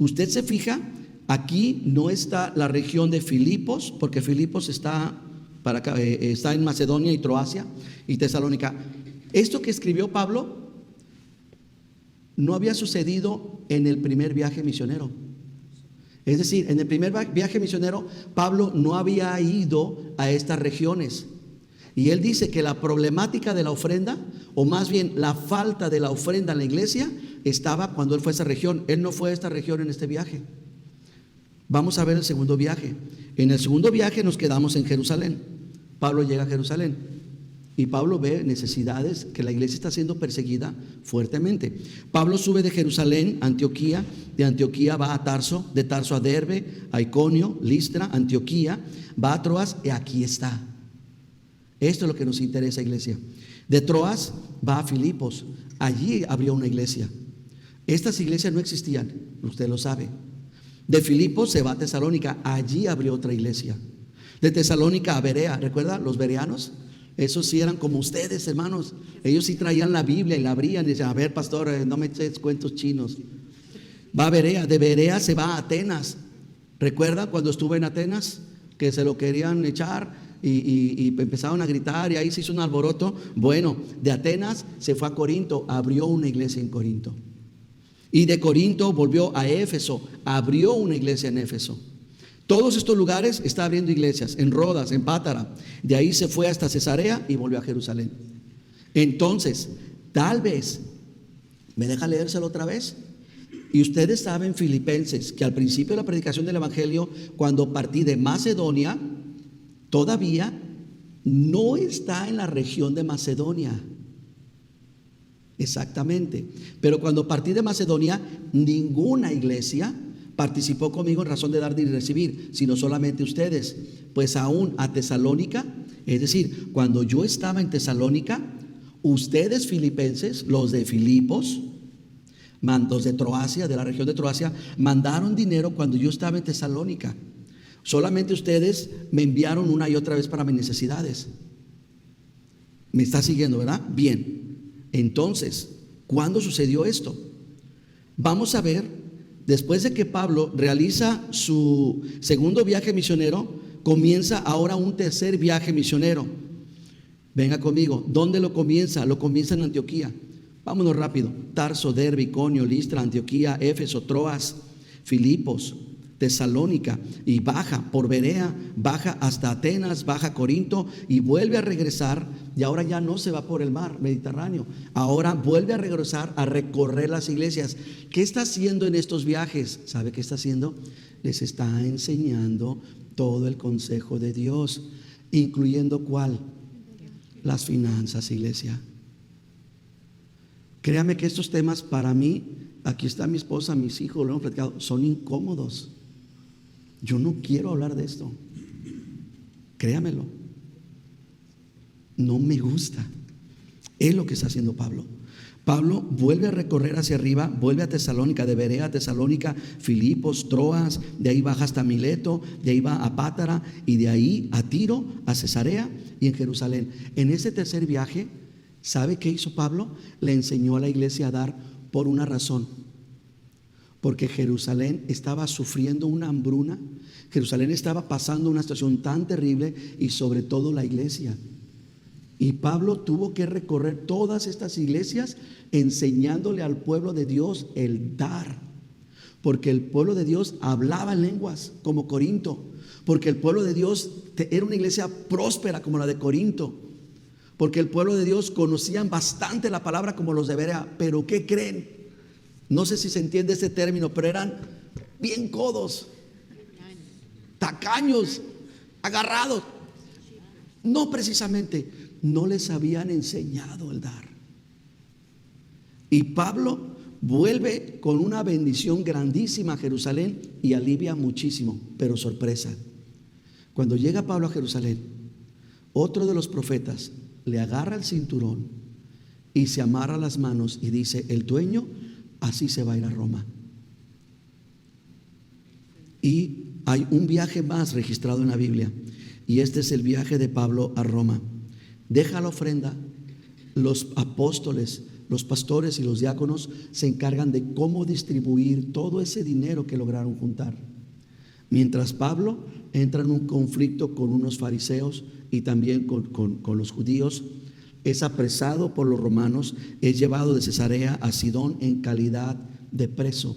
Speaker 1: usted se fija, aquí no está la región de Filipos, porque Filipos está en Macedonia y Troacia y Tesalónica. Esto que escribió Pablo no había sucedido en el primer viaje misionero. Es decir, en el primer viaje misionero, Pablo no había ido a estas regiones. Y él dice que la problemática de la ofrenda, o más bien la falta de la ofrenda en la iglesia, estaba cuando él fue a esa región. Él no fue a esta región en este viaje. Vamos a ver el segundo viaje. En el segundo viaje nos quedamos en Jerusalén. Pablo llega a Jerusalén. Y Pablo ve necesidades, que la iglesia está siendo perseguida fuertemente. Pablo sube de Jerusalén a Antioquía, de Antioquía va a Tarso, de Tarso a Derbe, a Iconio, Listra, Antioquía, va a Troas, y aquí está. Esto es lo que nos interesa, iglesia. De Troas va a Filipos, allí abrió una iglesia. Estas iglesias no existían, usted lo sabe. De Filipos se va a Tesalónica, allí abrió otra iglesia. De Tesalónica a Berea, ¿recuerda los bereanos? Esos sí eran como ustedes, hermanos. Ellos sí traían la Biblia y la abrían y decían: a ver, pastor, no me eches cuentos chinos. Va a Berea, de Berea se va a Atenas. ¿Recuerda cuando estuvo en Atenas? Que se lo querían echar y empezaron a gritar, y ahí se hizo un alboroto. Bueno, de Atenas se fue a Corinto, abrió una iglesia en Corinto. Y de Corinto volvió a Éfeso, abrió una iglesia en Éfeso. Todos estos lugares está abriendo iglesias, en Rodas, en Pátara. De ahí se fue hasta Cesarea y volvió a Jerusalén. Entonces, tal vez, ¿me deja leérselo otra vez? Y ustedes saben, Filipenses, que al principio de la predicación del evangelio, cuando partí de Macedonia, todavía no está en la región de Macedonia. Exactamente. Pero cuando partí de Macedonia, ninguna iglesia participó conmigo en razón de dar y recibir, sino solamente ustedes. Pues aún a Tesalónica, es decir, cuando yo estaba en Tesalónica, ustedes, filipenses, los de Filipos, los de Troacia, de la región de Troacia, mandaron dinero cuando yo estaba en Tesalónica. Solamente ustedes me enviaron una y otra vez para mis necesidades. ¿Me está siguiendo, verdad? Bien. Entonces, ¿cuándo sucedió esto? Vamos a ver. Después de que Pablo realiza su segundo viaje misionero, comienza ahora un tercer viaje misionero. Venga conmigo. ¿Dónde lo comienza? Lo comienza en Antioquía. Vámonos rápido. Tarso, Derbe, Iconio, Listra, Antioquía, Éfeso, Troas, Filipos, Tesalónica, y baja por Berea, baja hasta Atenas, baja a Corinto y vuelve a regresar. Y ahora ya no se va por el mar Mediterráneo, ahora vuelve a regresar a recorrer las iglesias. ¿Qué está haciendo en estos viajes? ¿Sabe qué está haciendo? Les está enseñando todo el consejo de Dios, incluyendo ¿cuál? Las finanzas, iglesia. Créame que estos temas para mí, aquí está mi esposa, mis hijos, lo hemos platicado, son incómodos. Yo no quiero hablar de esto, créamelo. No me gusta. Es lo que está haciendo Pablo. Pablo vuelve a recorrer hacia arriba, vuelve a Tesalónica, de Berea a Tesalónica, Filipos, Troas, de ahí baja hasta Mileto, de ahí va a Pátara, y de ahí a Tiro, a Cesarea y en Jerusalén. En ese tercer viaje, ¿sabe qué hizo Pablo? Le enseñó a la iglesia a dar por una razón. Porque Jerusalén estaba sufriendo una hambruna. Jerusalén estaba pasando una situación tan terrible, y sobre todo la iglesia. Y Pablo tuvo que recorrer todas estas iglesias enseñándole al pueblo de Dios el dar. Porque el pueblo de Dios hablaba en lenguas como Corinto. Porque el pueblo de Dios era una iglesia próspera como la de Corinto. porque el pueblo de Dios conocían bastante la palabra como los de Berea, pero ¿qué creen? No sé si se entiende ese término, pero eran bien codos, tacaños, agarrados. No precisamente, no les habían enseñado el dar. Y Pablo vuelve con una bendición grandísima a Jerusalén y alivia muchísimo, pero sorpresa. Cuando llega Pablo a Jerusalén, otro de los profetas le agarra el cinturón y se amarra las manos y dice: el dueño así se va a ir a Roma. Y hay un viaje más registrado en la Biblia, y este es el viaje de Pablo a Roma. Deja la ofrenda, los apóstoles, los pastores y los diáconos se encargan de cómo distribuir todo ese dinero que lograron juntar. Mientras Pablo entra en un conflicto con unos fariseos y también con los judíos, es apresado por los romanos, es llevado de Cesarea a Sidón en calidad de preso.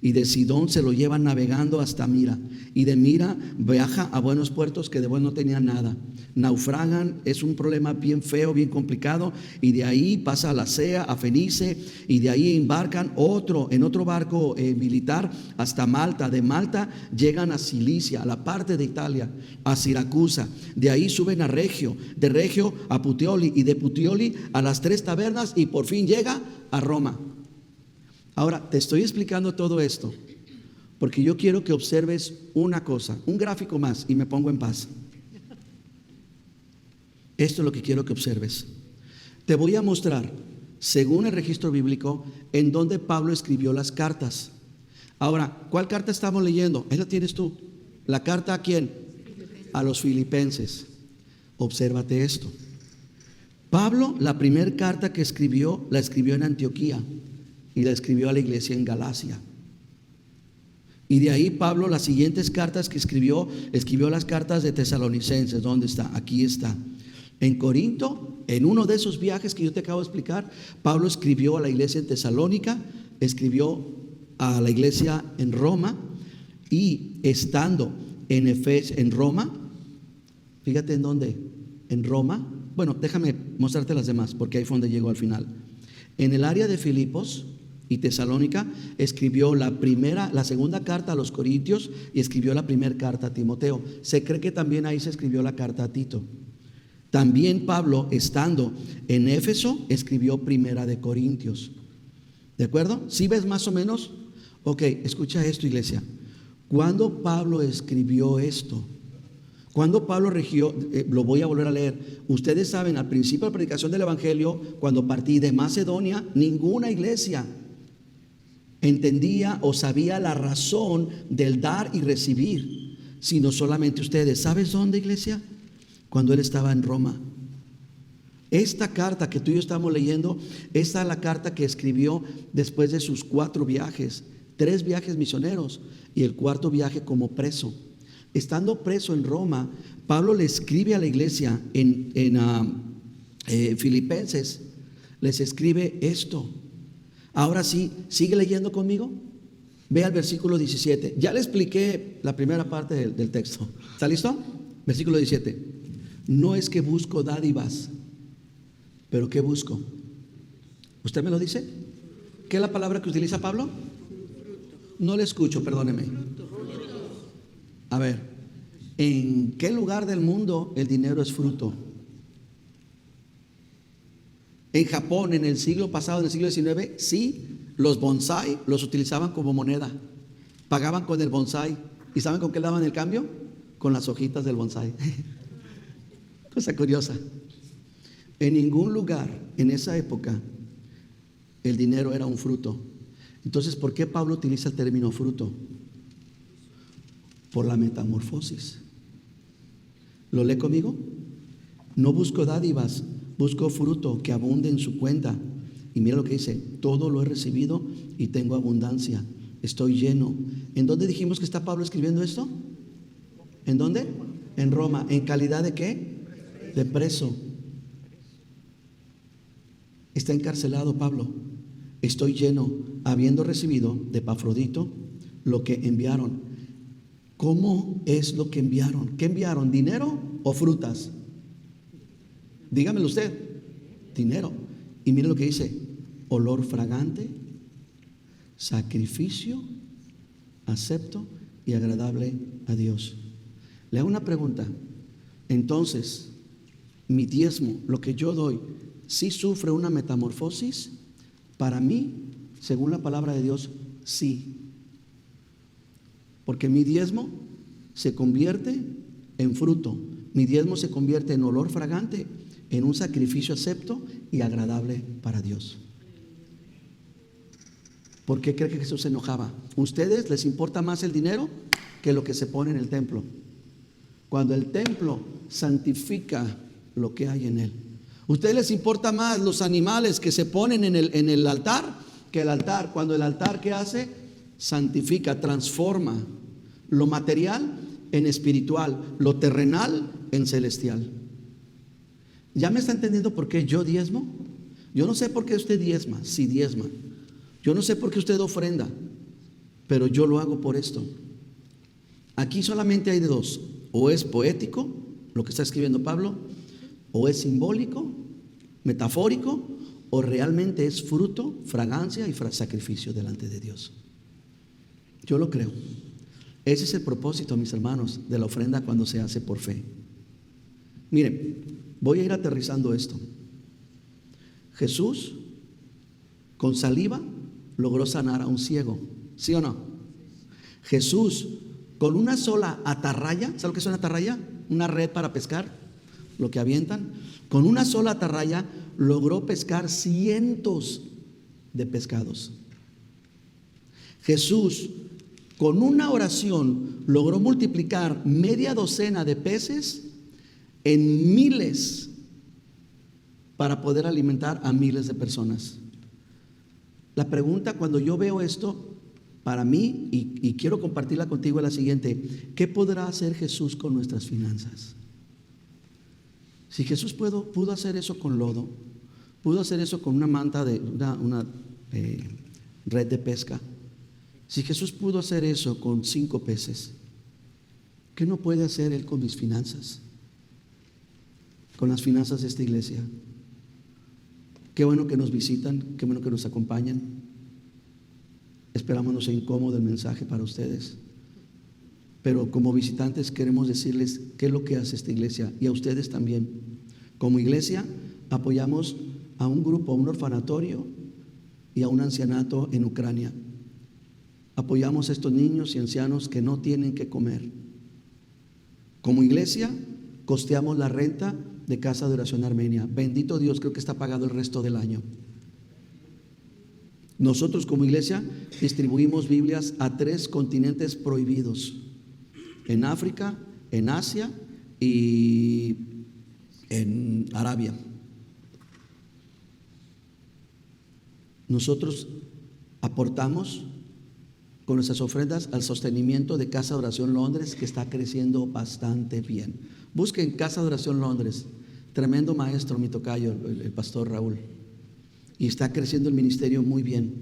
Speaker 1: Y de Sidón se lo llevan navegando hasta Mira. Y de Mira viaja a buenos puertos que de bueno no tenían nada. Naufragan, es un problema bien feo, bien complicado. Y de ahí pasa a Lasea, a Fenice. Y de ahí embarcan en otro barco militar hasta Malta. De Malta llegan a Cilicia, a la parte de Italia, a Siracusa. De ahí suben a Regio, de Regio a Puteoli y de Puteoli a las 3 tabernas y por fin llega a Roma. Ahora, te estoy explicando todo esto porque yo quiero que observes una cosa, un gráfico más, y me pongo en paz. Esto es lo que quiero que observes. Te voy a mostrar, según el registro bíblico, en donde Pablo escribió las cartas. Ahora, ¿cuál carta estamos leyendo? Ahí la tienes tú. ¿La carta a quién? A los filipenses. Obsérvate esto. Pablo, la primera carta que escribió, la escribió en Antioquía. Y la escribió a la iglesia en Galacia. Y de ahí Pablo, las siguientes cartas que escribió las cartas de Tesalonicenses. ¿Dónde está? Aquí está. En Corinto, en uno de esos viajes que yo te acabo de explicar, Pablo escribió a la iglesia en Tesalónica, escribió a la iglesia en Roma, y estando en Roma, fíjate en dónde, en Roma. Bueno, déjame mostrarte las demás, porque ahí fue donde llegó al final. En el área de Filipos y Tesalónica escribió la segunda carta a los Corintios y escribió la primera carta a Timoteo. Se cree que también ahí se escribió la carta a Tito. También Pablo, estando en Éfeso, escribió primera de Corintios. ¿De acuerdo? ¿Sí ves más o menos? Ok, escucha esto, iglesia. Cuando Pablo escribió esto, cuando Pablo lo voy a volver a leer. Ustedes saben, al principio de la predicación del evangelio, cuando partí de Macedonia, ninguna iglesia entendía o sabía la razón del dar y recibir, sino solamente ustedes. ¿Sabes dónde, iglesia? Cuando él estaba en Roma. Esta carta que tú y yo estamos leyendo, esta es la carta que escribió después de sus 4 viajes, 3 viajes misioneros y el 4º viaje como preso. Estando preso en Roma, Pablo le escribe a la iglesia en Filipenses, les escribe esto. Ahora sí, sigue leyendo conmigo. Ve al versículo 17. Ya le expliqué la primera parte del texto. ¿Está listo? Versículo 17. No es que busco dádivas, pero ¿qué busco? ¿Usted me lo dice? ¿Qué es la palabra que utiliza Pablo? No le escucho, perdóneme. A ver, ¿en qué lugar del mundo el dinero es fruto? En Japón, en el siglo pasado, en el siglo XIX, sí, los bonsai los utilizaban como moneda. Pagaban con el bonsai. ¿Y saben con qué le daban el cambio? Con las hojitas del bonsai. Cosa curiosa. En ningún lugar en esa época el dinero era un fruto. Entonces, ¿por qué Pablo utiliza el término fruto? Por la metamorfosis. ¿Lo lee conmigo? No busco dádivas, busco fruto que abunde en su cuenta. Y mira lo que dice: todo lo he recibido y tengo abundancia, estoy lleno. ¿En dónde dijimos que está Pablo escribiendo esto? ¿En dónde? En Roma. ¿En calidad de qué? De preso. Está encarcelado Pablo. Estoy lleno, habiendo recibido de Epafrodito lo que enviaron. ¿Cómo es lo que enviaron? ¿Qué enviaron? ¿Dinero o frutas? Dígamelo usted. dinero. Y mire lo que dice: olor fragante, sacrificio acepto y agradable a Dios. Le hago una pregunta. Entonces, mi diezmo, lo que yo doy, ¿sí sufre una metamorfosis? Para mí, según la palabra de Dios, sí. Porque mi diezmo se convierte en fruto. Mi diezmo se convierte en olor fragante, en un sacrificio acepto y agradable para Dios. ¿Por qué cree que Jesús se enojaba? ¿Ustedes les importa más el dinero que lo que se pone en el templo? Cuando el templo santifica lo que hay en él. ¿Ustedes les importa más los animales que se ponen en el altar que el altar? Cuando el altar, ¿qué hace? Santifica, transforma lo material en espiritual, lo terrenal en celestial. ¿Ya me está entendiendo por qué yo diezmo? Yo no sé por qué usted diezma, si diezma. Yo no sé por qué usted ofrenda, pero yo lo hago por esto. Aquí solamente hay de dos: o es poético, lo que está escribiendo Pablo, o es simbólico, metafórico, o realmente es fruto, fragancia y sacrificio delante de Dios. Yo lo creo. Ese es el propósito, mis hermanos, de la ofrenda cuando se hace por fe. Miren, voy a ir aterrizando esto. Jesús, con saliva, logró sanar a un ciego, ¿sí o no? Jesús, con una sola atarraya, ¿sabe lo que es una atarraya? Una red para pescar, lo que avientan. Con una sola atarraya logró pescar cientos de pescados. Jesús, con una oración, logró multiplicar media docena de peces en miles para poder alimentar a miles de personas. La pregunta, cuando yo veo esto, para mí, y quiero compartirla contigo, es la siguiente: ¿qué podrá hacer Jesús con nuestras finanzas? Si Jesús pudo hacer eso con lodo, pudo hacer eso con una manta de una red de pesca, si Jesús pudo hacer eso con 5 peces, ¿qué no puede hacer Él con mis finanzas? Con las finanzas de esta iglesia. Qué bueno que nos visitan, qué bueno que nos acompañan. Esperamos no sea incómodo el mensaje para ustedes, pero como visitantes queremos decirles qué es lo que hace esta iglesia, y a ustedes también. Como iglesia apoyamos a un grupo, a un orfanatorio y a un ancianato en Ucrania. Apoyamos a estos niños y ancianos que no tienen que comer. Como iglesia costeamos la renta de Casa de Oración Armenia. Bendito Dios, creo que está pagado el resto del año. Nosotros como iglesia distribuimos Biblias a 3 continentes prohibidos: en África, en Asia y en Arabia. Nosotros aportamos con nuestras ofrendas al sostenimiento de Casa de Oración Londres, que está creciendo bastante bien. Busquen Casa de Oración Londres, tremendo maestro, mi tocayo, el pastor Raúl, y está creciendo el ministerio muy bien.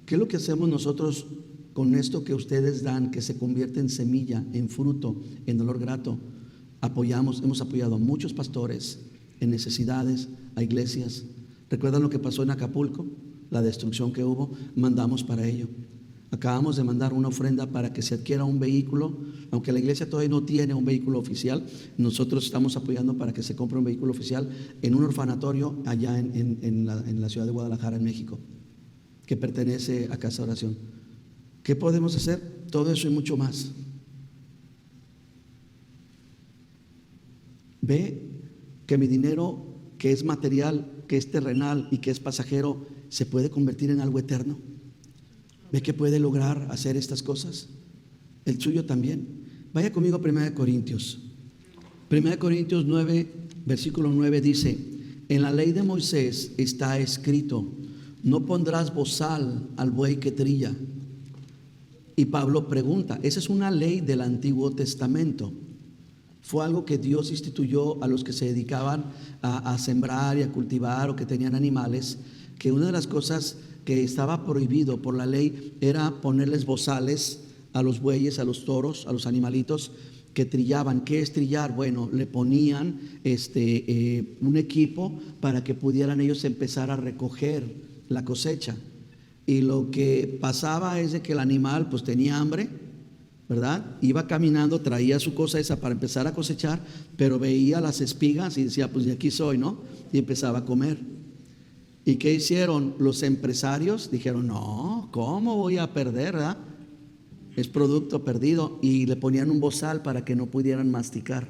Speaker 1: ¿Qué es lo que hacemos nosotros con esto que ustedes dan, que se convierte en semilla, en fruto, en olor grato? Hemos apoyado a muchos pastores en necesidades, a iglesias. ¿Recuerdan lo que pasó en Acapulco? La destrucción que hubo, mandamos para ello. Acabamos de mandar una ofrenda para que se adquiera un vehículo, aunque la iglesia todavía no tiene un vehículo oficial. Nosotros estamos apoyando para que se compre un vehículo oficial en un orfanatorio allá en la ciudad de Guadalajara, en México, que pertenece a Casa de Oración. ¿Qué podemos hacer? Todo eso y mucho más. Ve que mi dinero, que es material, que es terrenal y que es pasajero, se puede convertir en algo eterno. ¿Ve que puede lograr hacer estas cosas? El suyo también. Vaya conmigo a 1 Corintios. 1 Corintios 9, versículo 9 dice: en la ley de Moisés está escrito: no pondrás bozal al buey que trilla. Y Pablo pregunta, esa es una ley del Antiguo Testamento. Fue algo que Dios instituyó a los que se dedicaban a sembrar y a cultivar, o que tenían animales, que una de las cosas que estaba prohibido por la ley era ponerles bozales a los bueyes, a los toros, a los animalitos, que trillaban. ¿Qué es trillar? Bueno, le ponían un equipo para que pudieran ellos empezar a recoger la cosecha. Y lo que pasaba es de que el animal pues tenía hambre, ¿verdad? Iba caminando, traía su cosa esa para empezar a cosechar, pero veía las espigas y decía, pues de aquí soy, ¿no? Y empezaba a comer. ¿Y qué hicieron los empresarios? Dijeron, no, ¿cómo voy a perder, verdad? Es producto perdido. Y le ponían un bozal para que no pudieran masticar.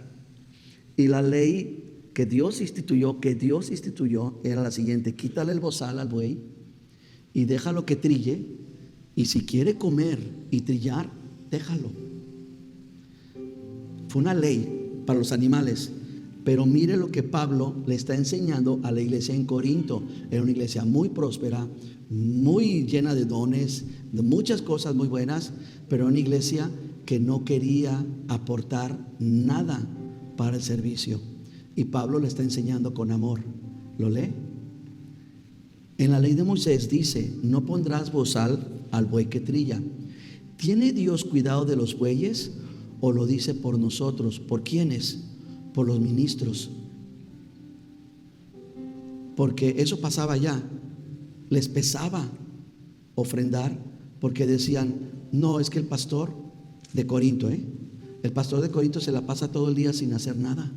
Speaker 1: Y la ley que Dios instituyó era la siguiente: quítale el bozal al buey y déjalo que trille, y si quiere comer y trillar, déjalo. Fue una ley para los animales. Pero mire lo que Pablo le está enseñando a la iglesia en Corinto. Era una iglesia muy próspera, muy llena de dones, de muchas cosas muy buenas, pero una iglesia que no quería aportar nada para el servicio. Y Pablo le está enseñando con amor. ¿Lo lee? En la ley de Moisés dice: no pondrás bozal al buey que trilla. ¿Tiene Dios cuidado de los bueyes o lo dice por nosotros? ¿Por quiénes? Por los ministros. Porque eso pasaba ya. Les pesaba ofrendar, porque decían: no, es que el pastor de Corinto, el pastor de Corinto se la pasa todo el día sin hacer nada.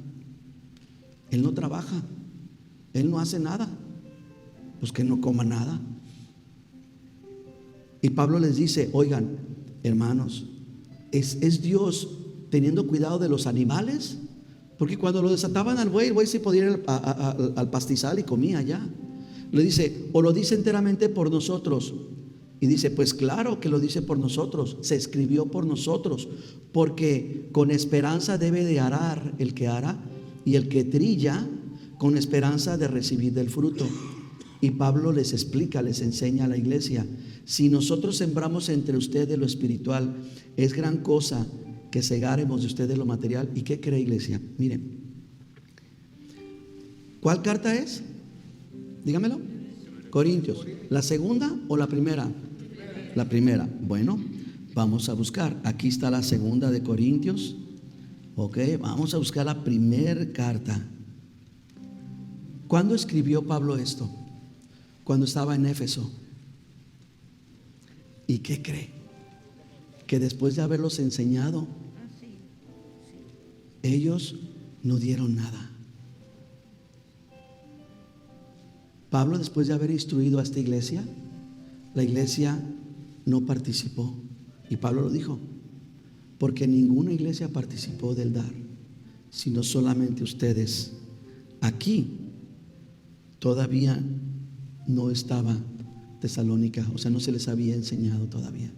Speaker 1: Él no trabaja, él no hace nada. Pues que no coma nada. Y Pablo les dice: oigan, hermanos, ¿es Dios teniendo cuidado de los animales? Porque cuando lo desataban al buey, el buey se podía ir al pastizal y comía ya. Le dice: o lo dice enteramente por nosotros. Y dice: pues claro que lo dice por nosotros, se escribió por nosotros, porque con esperanza debe de arar el que ara, y el que trilla con esperanza de recibir del fruto. Y Pablo les explica, les enseña a la iglesia: si nosotros sembramos entre ustedes lo espiritual, es gran cosa que segáremos de ustedes lo material. ¿Y qué cree, iglesia? Miren, ¿cuál carta es? Dígamelo. Corintios. ¿La segunda o la primera? La primera. Bueno, vamos a buscar. Aquí está la segunda de Corintios. Ok, vamos a buscar la primera carta. ¿Cuándo escribió Pablo esto? Cuando estaba en Éfeso. ¿Y qué cree? Que después de haberlos enseñado, ellos no dieron nada. Pablo, después de haber instruido a esta iglesia, la iglesia no participó. Y Pablo lo dijo: porque ninguna iglesia participó del dar, sino solamente ustedes. Aquí todavía no estaba Tesalónica, o sea, no se les había enseñado todavía.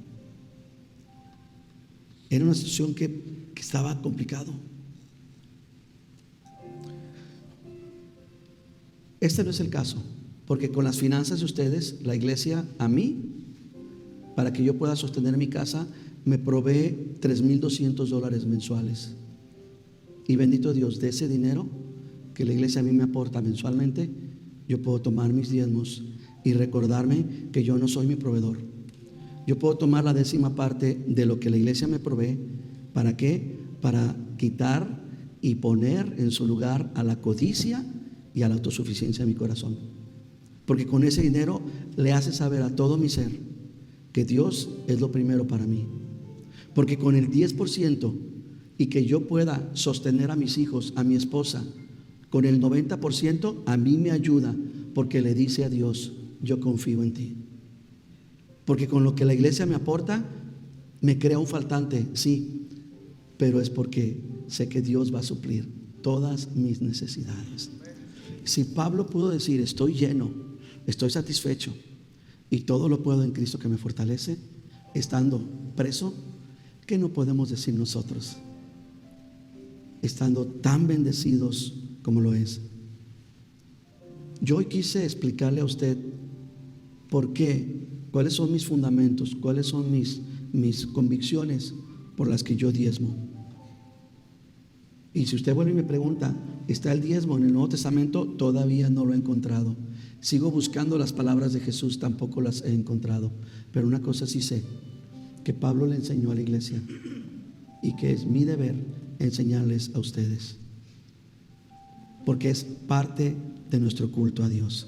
Speaker 1: Era una situación que estaba complicado. Este no es el caso, porque con las finanzas de ustedes, la iglesia a mí, para que yo pueda sostener mi casa, me provee $3,200 mensuales. Y bendito Dios, de ese dinero que la iglesia a mí me aporta mensualmente, yo puedo tomar mis diezmos y recordarme que yo no soy mi proveedor. Yo puedo tomar la 10ª parte de lo que la iglesia me provee. ¿Para qué? Para quitar y poner en su lugar a la codicia y a la autosuficiencia de mi corazón. Porque con ese dinero le hace saber a todo mi ser que Dios es lo primero para mí. Porque con el 10% y que yo pueda sostener a mis hijos, a mi esposa, con el 90% a mí me ayuda, porque le dice a Dios: yo confío en ti. Porque con lo que la iglesia me aporta, me crea un faltante, sí, pero es porque sé que Dios va a suplir todas mis necesidades. Si Pablo pudo decir: estoy lleno, estoy satisfecho y todo lo puedo en Cristo que me fortalece, estando preso, ¿qué no podemos decir nosotros, estando tan bendecidos como lo es? Yo hoy quise explicarle a usted por qué, cuáles son mis fundamentos, cuáles son mis convicciones por las que yo diezmo. Y si usted vuelve y me pregunta: ¿está el diezmo en el Nuevo Testamento? Todavía no lo he encontrado. Sigo buscando las palabras de Jesús, tampoco las he encontrado. Pero una cosa sí sé, que Pablo le enseñó a la iglesia, y que es mi deber enseñarles a ustedes, porque es parte de nuestro culto a Dios.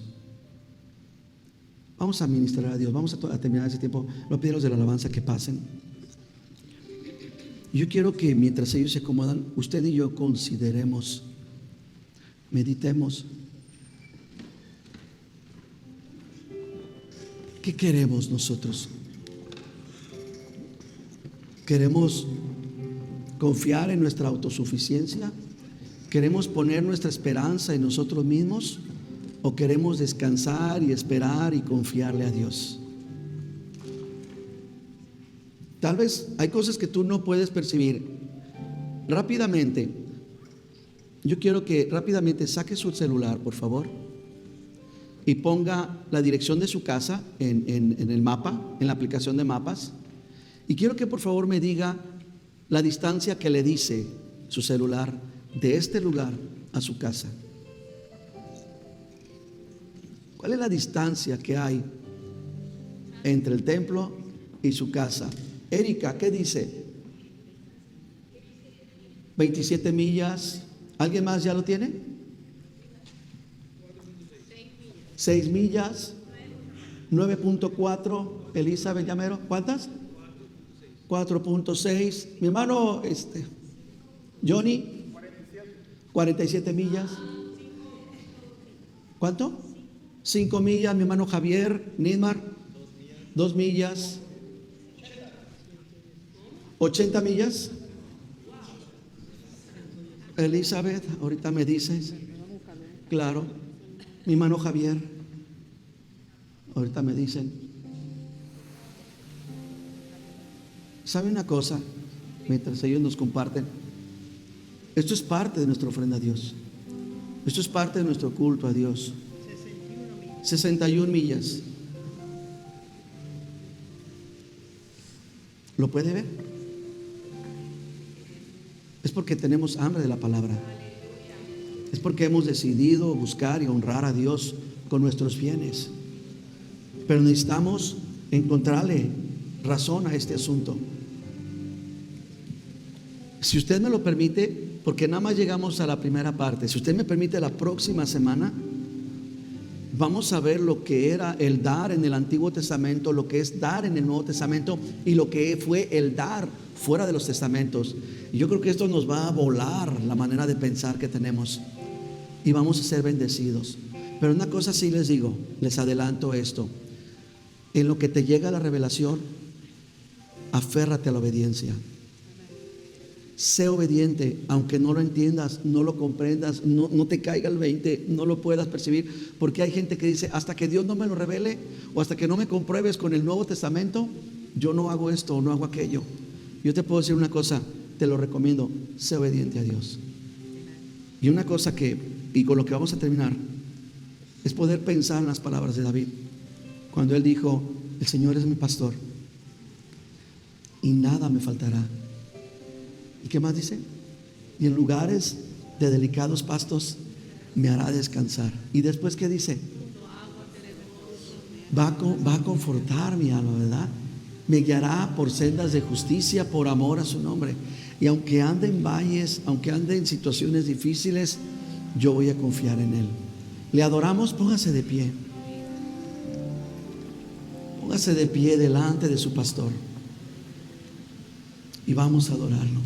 Speaker 1: Vamos a ministrar a Dios, vamos a terminar ese tiempo. Voy a pedir a los de la alabanza que pasen. Yo quiero que mientras ellos se acomodan, usted y yo consideremos, meditemos, ¿qué queremos nosotros? ¿Queremos confiar en nuestra autosuficiencia? ¿Queremos poner nuestra esperanza en nosotros mismos? ¿O queremos descansar y esperar y confiarle a Dios? Tal vez hay cosas que tú no puedes percibir. Rápidamente, yo quiero que rápidamente saque su celular, por favor, y ponga la dirección de su casa en el mapa, en la aplicación de mapas. Y quiero que por favor me diga la distancia que le dice su celular de este lugar a su casa. ¿Cuál es la distancia que hay entre el templo y su casa? Erika, ¿qué dice? 27 millas. ¿Alguien más ya lo tiene? 6 millas. 9.4. Elizabeth Llamero, ¿cuántas? 4.6. Mi hermano Johnny, 47 millas. ¿Cuánto? 5 millas. Mi hermano Javier Nidmar, 2 millas. 80 millas. Elizabeth, ahorita me dices. Claro. Mi hermano Javier, ahorita me dicen. ¿Sabe una cosa? Mientras ellos nos comparten, esto es parte de nuestra ofrenda a Dios. Esto es parte de nuestro culto a Dios. 61 millas. ¿Lo puede ver? Es porque tenemos hambre de la palabra. Es porque hemos decidido buscar y honrar a Dios con nuestros bienes. Pero necesitamos encontrarle razón a este asunto. Si usted me lo permite, porque nada más llegamos a la primera parte, si usted me permite, la próxima semana vamos a ver lo que era el dar en el Antiguo Testamento, lo que es dar en el Nuevo Testamento y lo que fue el dar fuera de los testamentos. Y yo creo que esto nos va a volar la manera de pensar que tenemos y vamos a ser bendecidos. Pero una cosa sí les digo, les adelanto esto: en lo que te llega la revelación, aférrate a la obediencia. Sé obediente, aunque no lo entiendas, no lo comprendas, no te caiga el 20, no lo puedas percibir, porque hay gente que dice: hasta que Dios no me lo revele o hasta que no me compruebes con el Nuevo Testamento, yo no hago esto o no hago aquello. Yo te puedo decir una cosa, te lo recomiendo: sé obediente a Dios. Y una cosa y con lo que vamos a terminar, es poder pensar en las palabras de David, cuando él dijo: el Señor es mi pastor y nada me faltará. ¿Y qué más dice? Y en lugares de delicados pastos me hará descansar. Y después, ¿qué dice? Va a confortar mi alma, ¿verdad? Me guiará por sendas de justicia por amor a su nombre. Y aunque ande en valles, aunque ande en situaciones difíciles, yo voy a confiar en Él. Le adoramos. Póngase de pie. Póngase de pie delante de su pastor y vamos a adorarlo.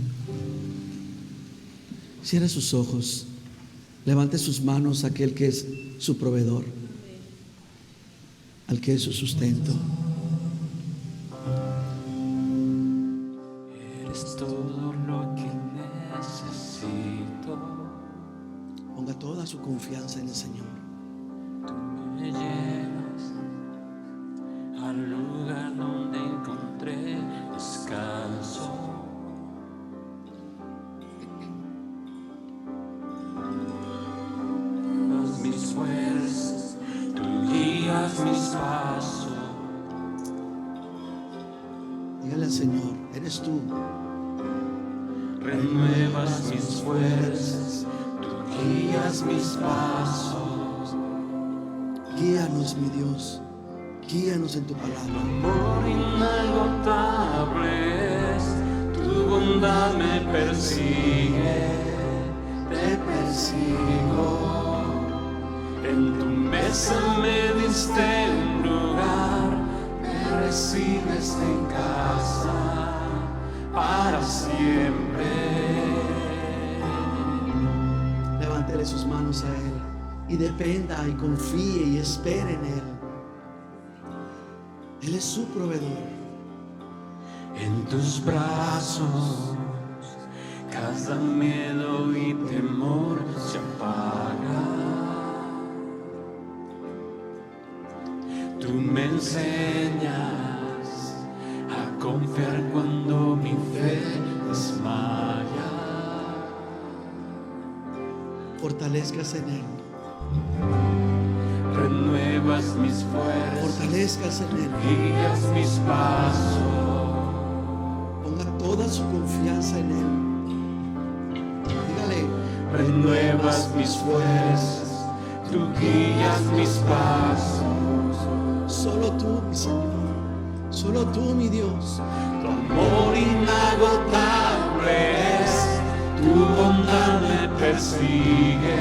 Speaker 1: Cierre sus ojos, levante sus manos a aquel que es su proveedor, al que es su sustento.
Speaker 2: Eres todo lo que necesito.
Speaker 1: Ponga toda su confianza en el Señor.
Speaker 2: Tú me llevas al lugar donde encontré descanso. Mis fuerzas, tú guías mis pasos.
Speaker 1: Dígale al Señor: eres tú.
Speaker 2: Renuevas mis fuerzas, tú guías mis pasos.
Speaker 1: Guíanos, mi Dios, guíanos en tu palabra.
Speaker 2: Por inagotable es tu bondad me persigue, te persigo. En tu mesa me diste un lugar, me recibes en casa para siempre.
Speaker 1: Levántele sus manos a Él y dependa y confíe y espere en Él. Él es su proveedor.
Speaker 2: En tus brazos cada miedo y temor se apaga. Tú me enseñas a confiar cuando mi fe desmaya.
Speaker 1: Fortalezcas en Él.
Speaker 2: Renuevas mis fuerzas,
Speaker 1: Fortalezcas en Él.
Speaker 2: guías mis pasos.
Speaker 1: Ponga toda su confianza en Él. Dígale,
Speaker 2: Renuevas mis fuerzas, tú guías mis pasos.
Speaker 1: solo tú, mi Señor. Solo tú, mi Dios.
Speaker 2: Tu amor inagotable es, tu bondad me persigue,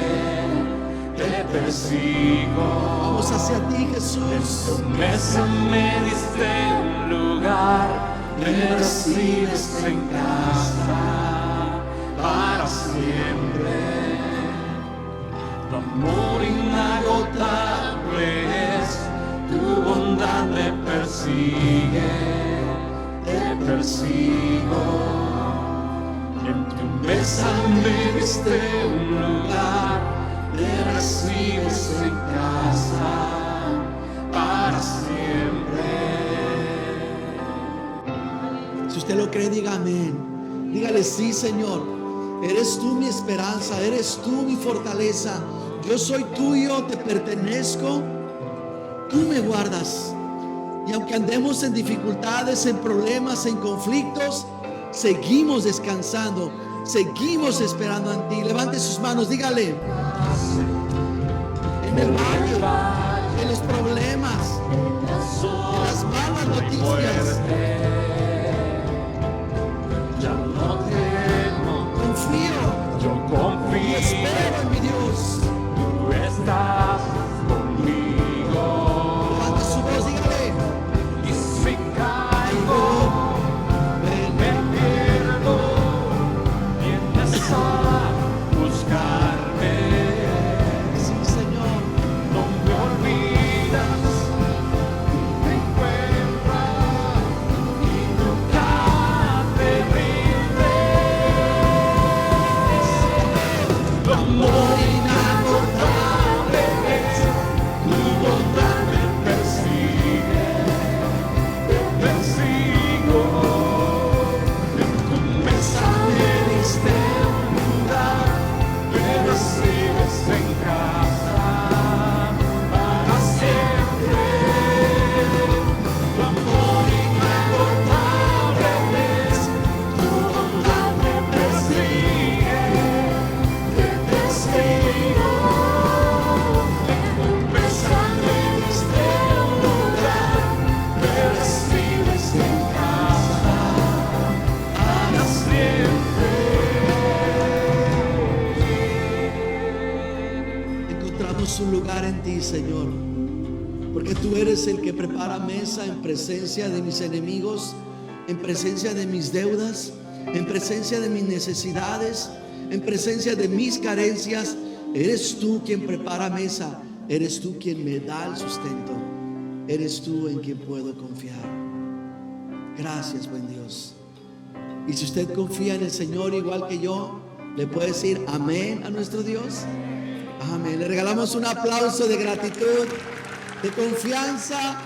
Speaker 2: te persigo.
Speaker 1: Vamos hacia ti, Jesús.
Speaker 2: Tu mesa me diste un lugar, me recibes en casa para siempre. Tu amor inagotable es, tu bondad me persigue, te persigo. En tu mesa me diste un lugar, me recibes en casa para siempre.
Speaker 1: Si usted lo cree, diga amén. Dígale, sí, Señor. Eres tú mi esperanza, eres tú mi fortaleza. Yo soy tuyo, te pertenezco. Tú me guardas. Y aunque andemos en dificultades, en problemas, en conflictos, seguimos descansando, seguimos esperando en ti. Levante sus manos, dígale. En el valle, en los problemas, en las malas noticias,
Speaker 2: Ya no temo,
Speaker 1: confío
Speaker 2: yo
Speaker 1: y
Speaker 2: confío,
Speaker 1: espero en mi Dios.
Speaker 2: tú estás conmigo.
Speaker 1: Levante su voz, dígale.
Speaker 2: Y si caigo, me pierdo, vienes a buscarme.
Speaker 1: Sí, Señor.
Speaker 2: No me olvidas, me encuentras y nunca te rindes. Tu amor inagotable es, tu bondad me persigue, te persigo. En tu mesa me diste un lugar, me recibes en casa para siempre. Tu amor inagotable es, tu bondad me persigue, te persigo. En tu mesa me diste un lugar, me recibes en casa para siempre.
Speaker 1: Encontramos un lugar en ti, Señor, porque tú eres el que prepara mesa en presencia de mis enemigos, en presencia de mis deudas, en presencia de mis necesidades, en presencia de mis carencias. Eres tú quien prepara mesa, eres tú quien me da el sustento, eres tú en quien puedo confiar. Gracias, buen Dios. Y si usted confía en el Señor igual que yo, le puede decir amén a nuestro Dios. Amén. Le regalamos un aplauso de gratitud, de confianza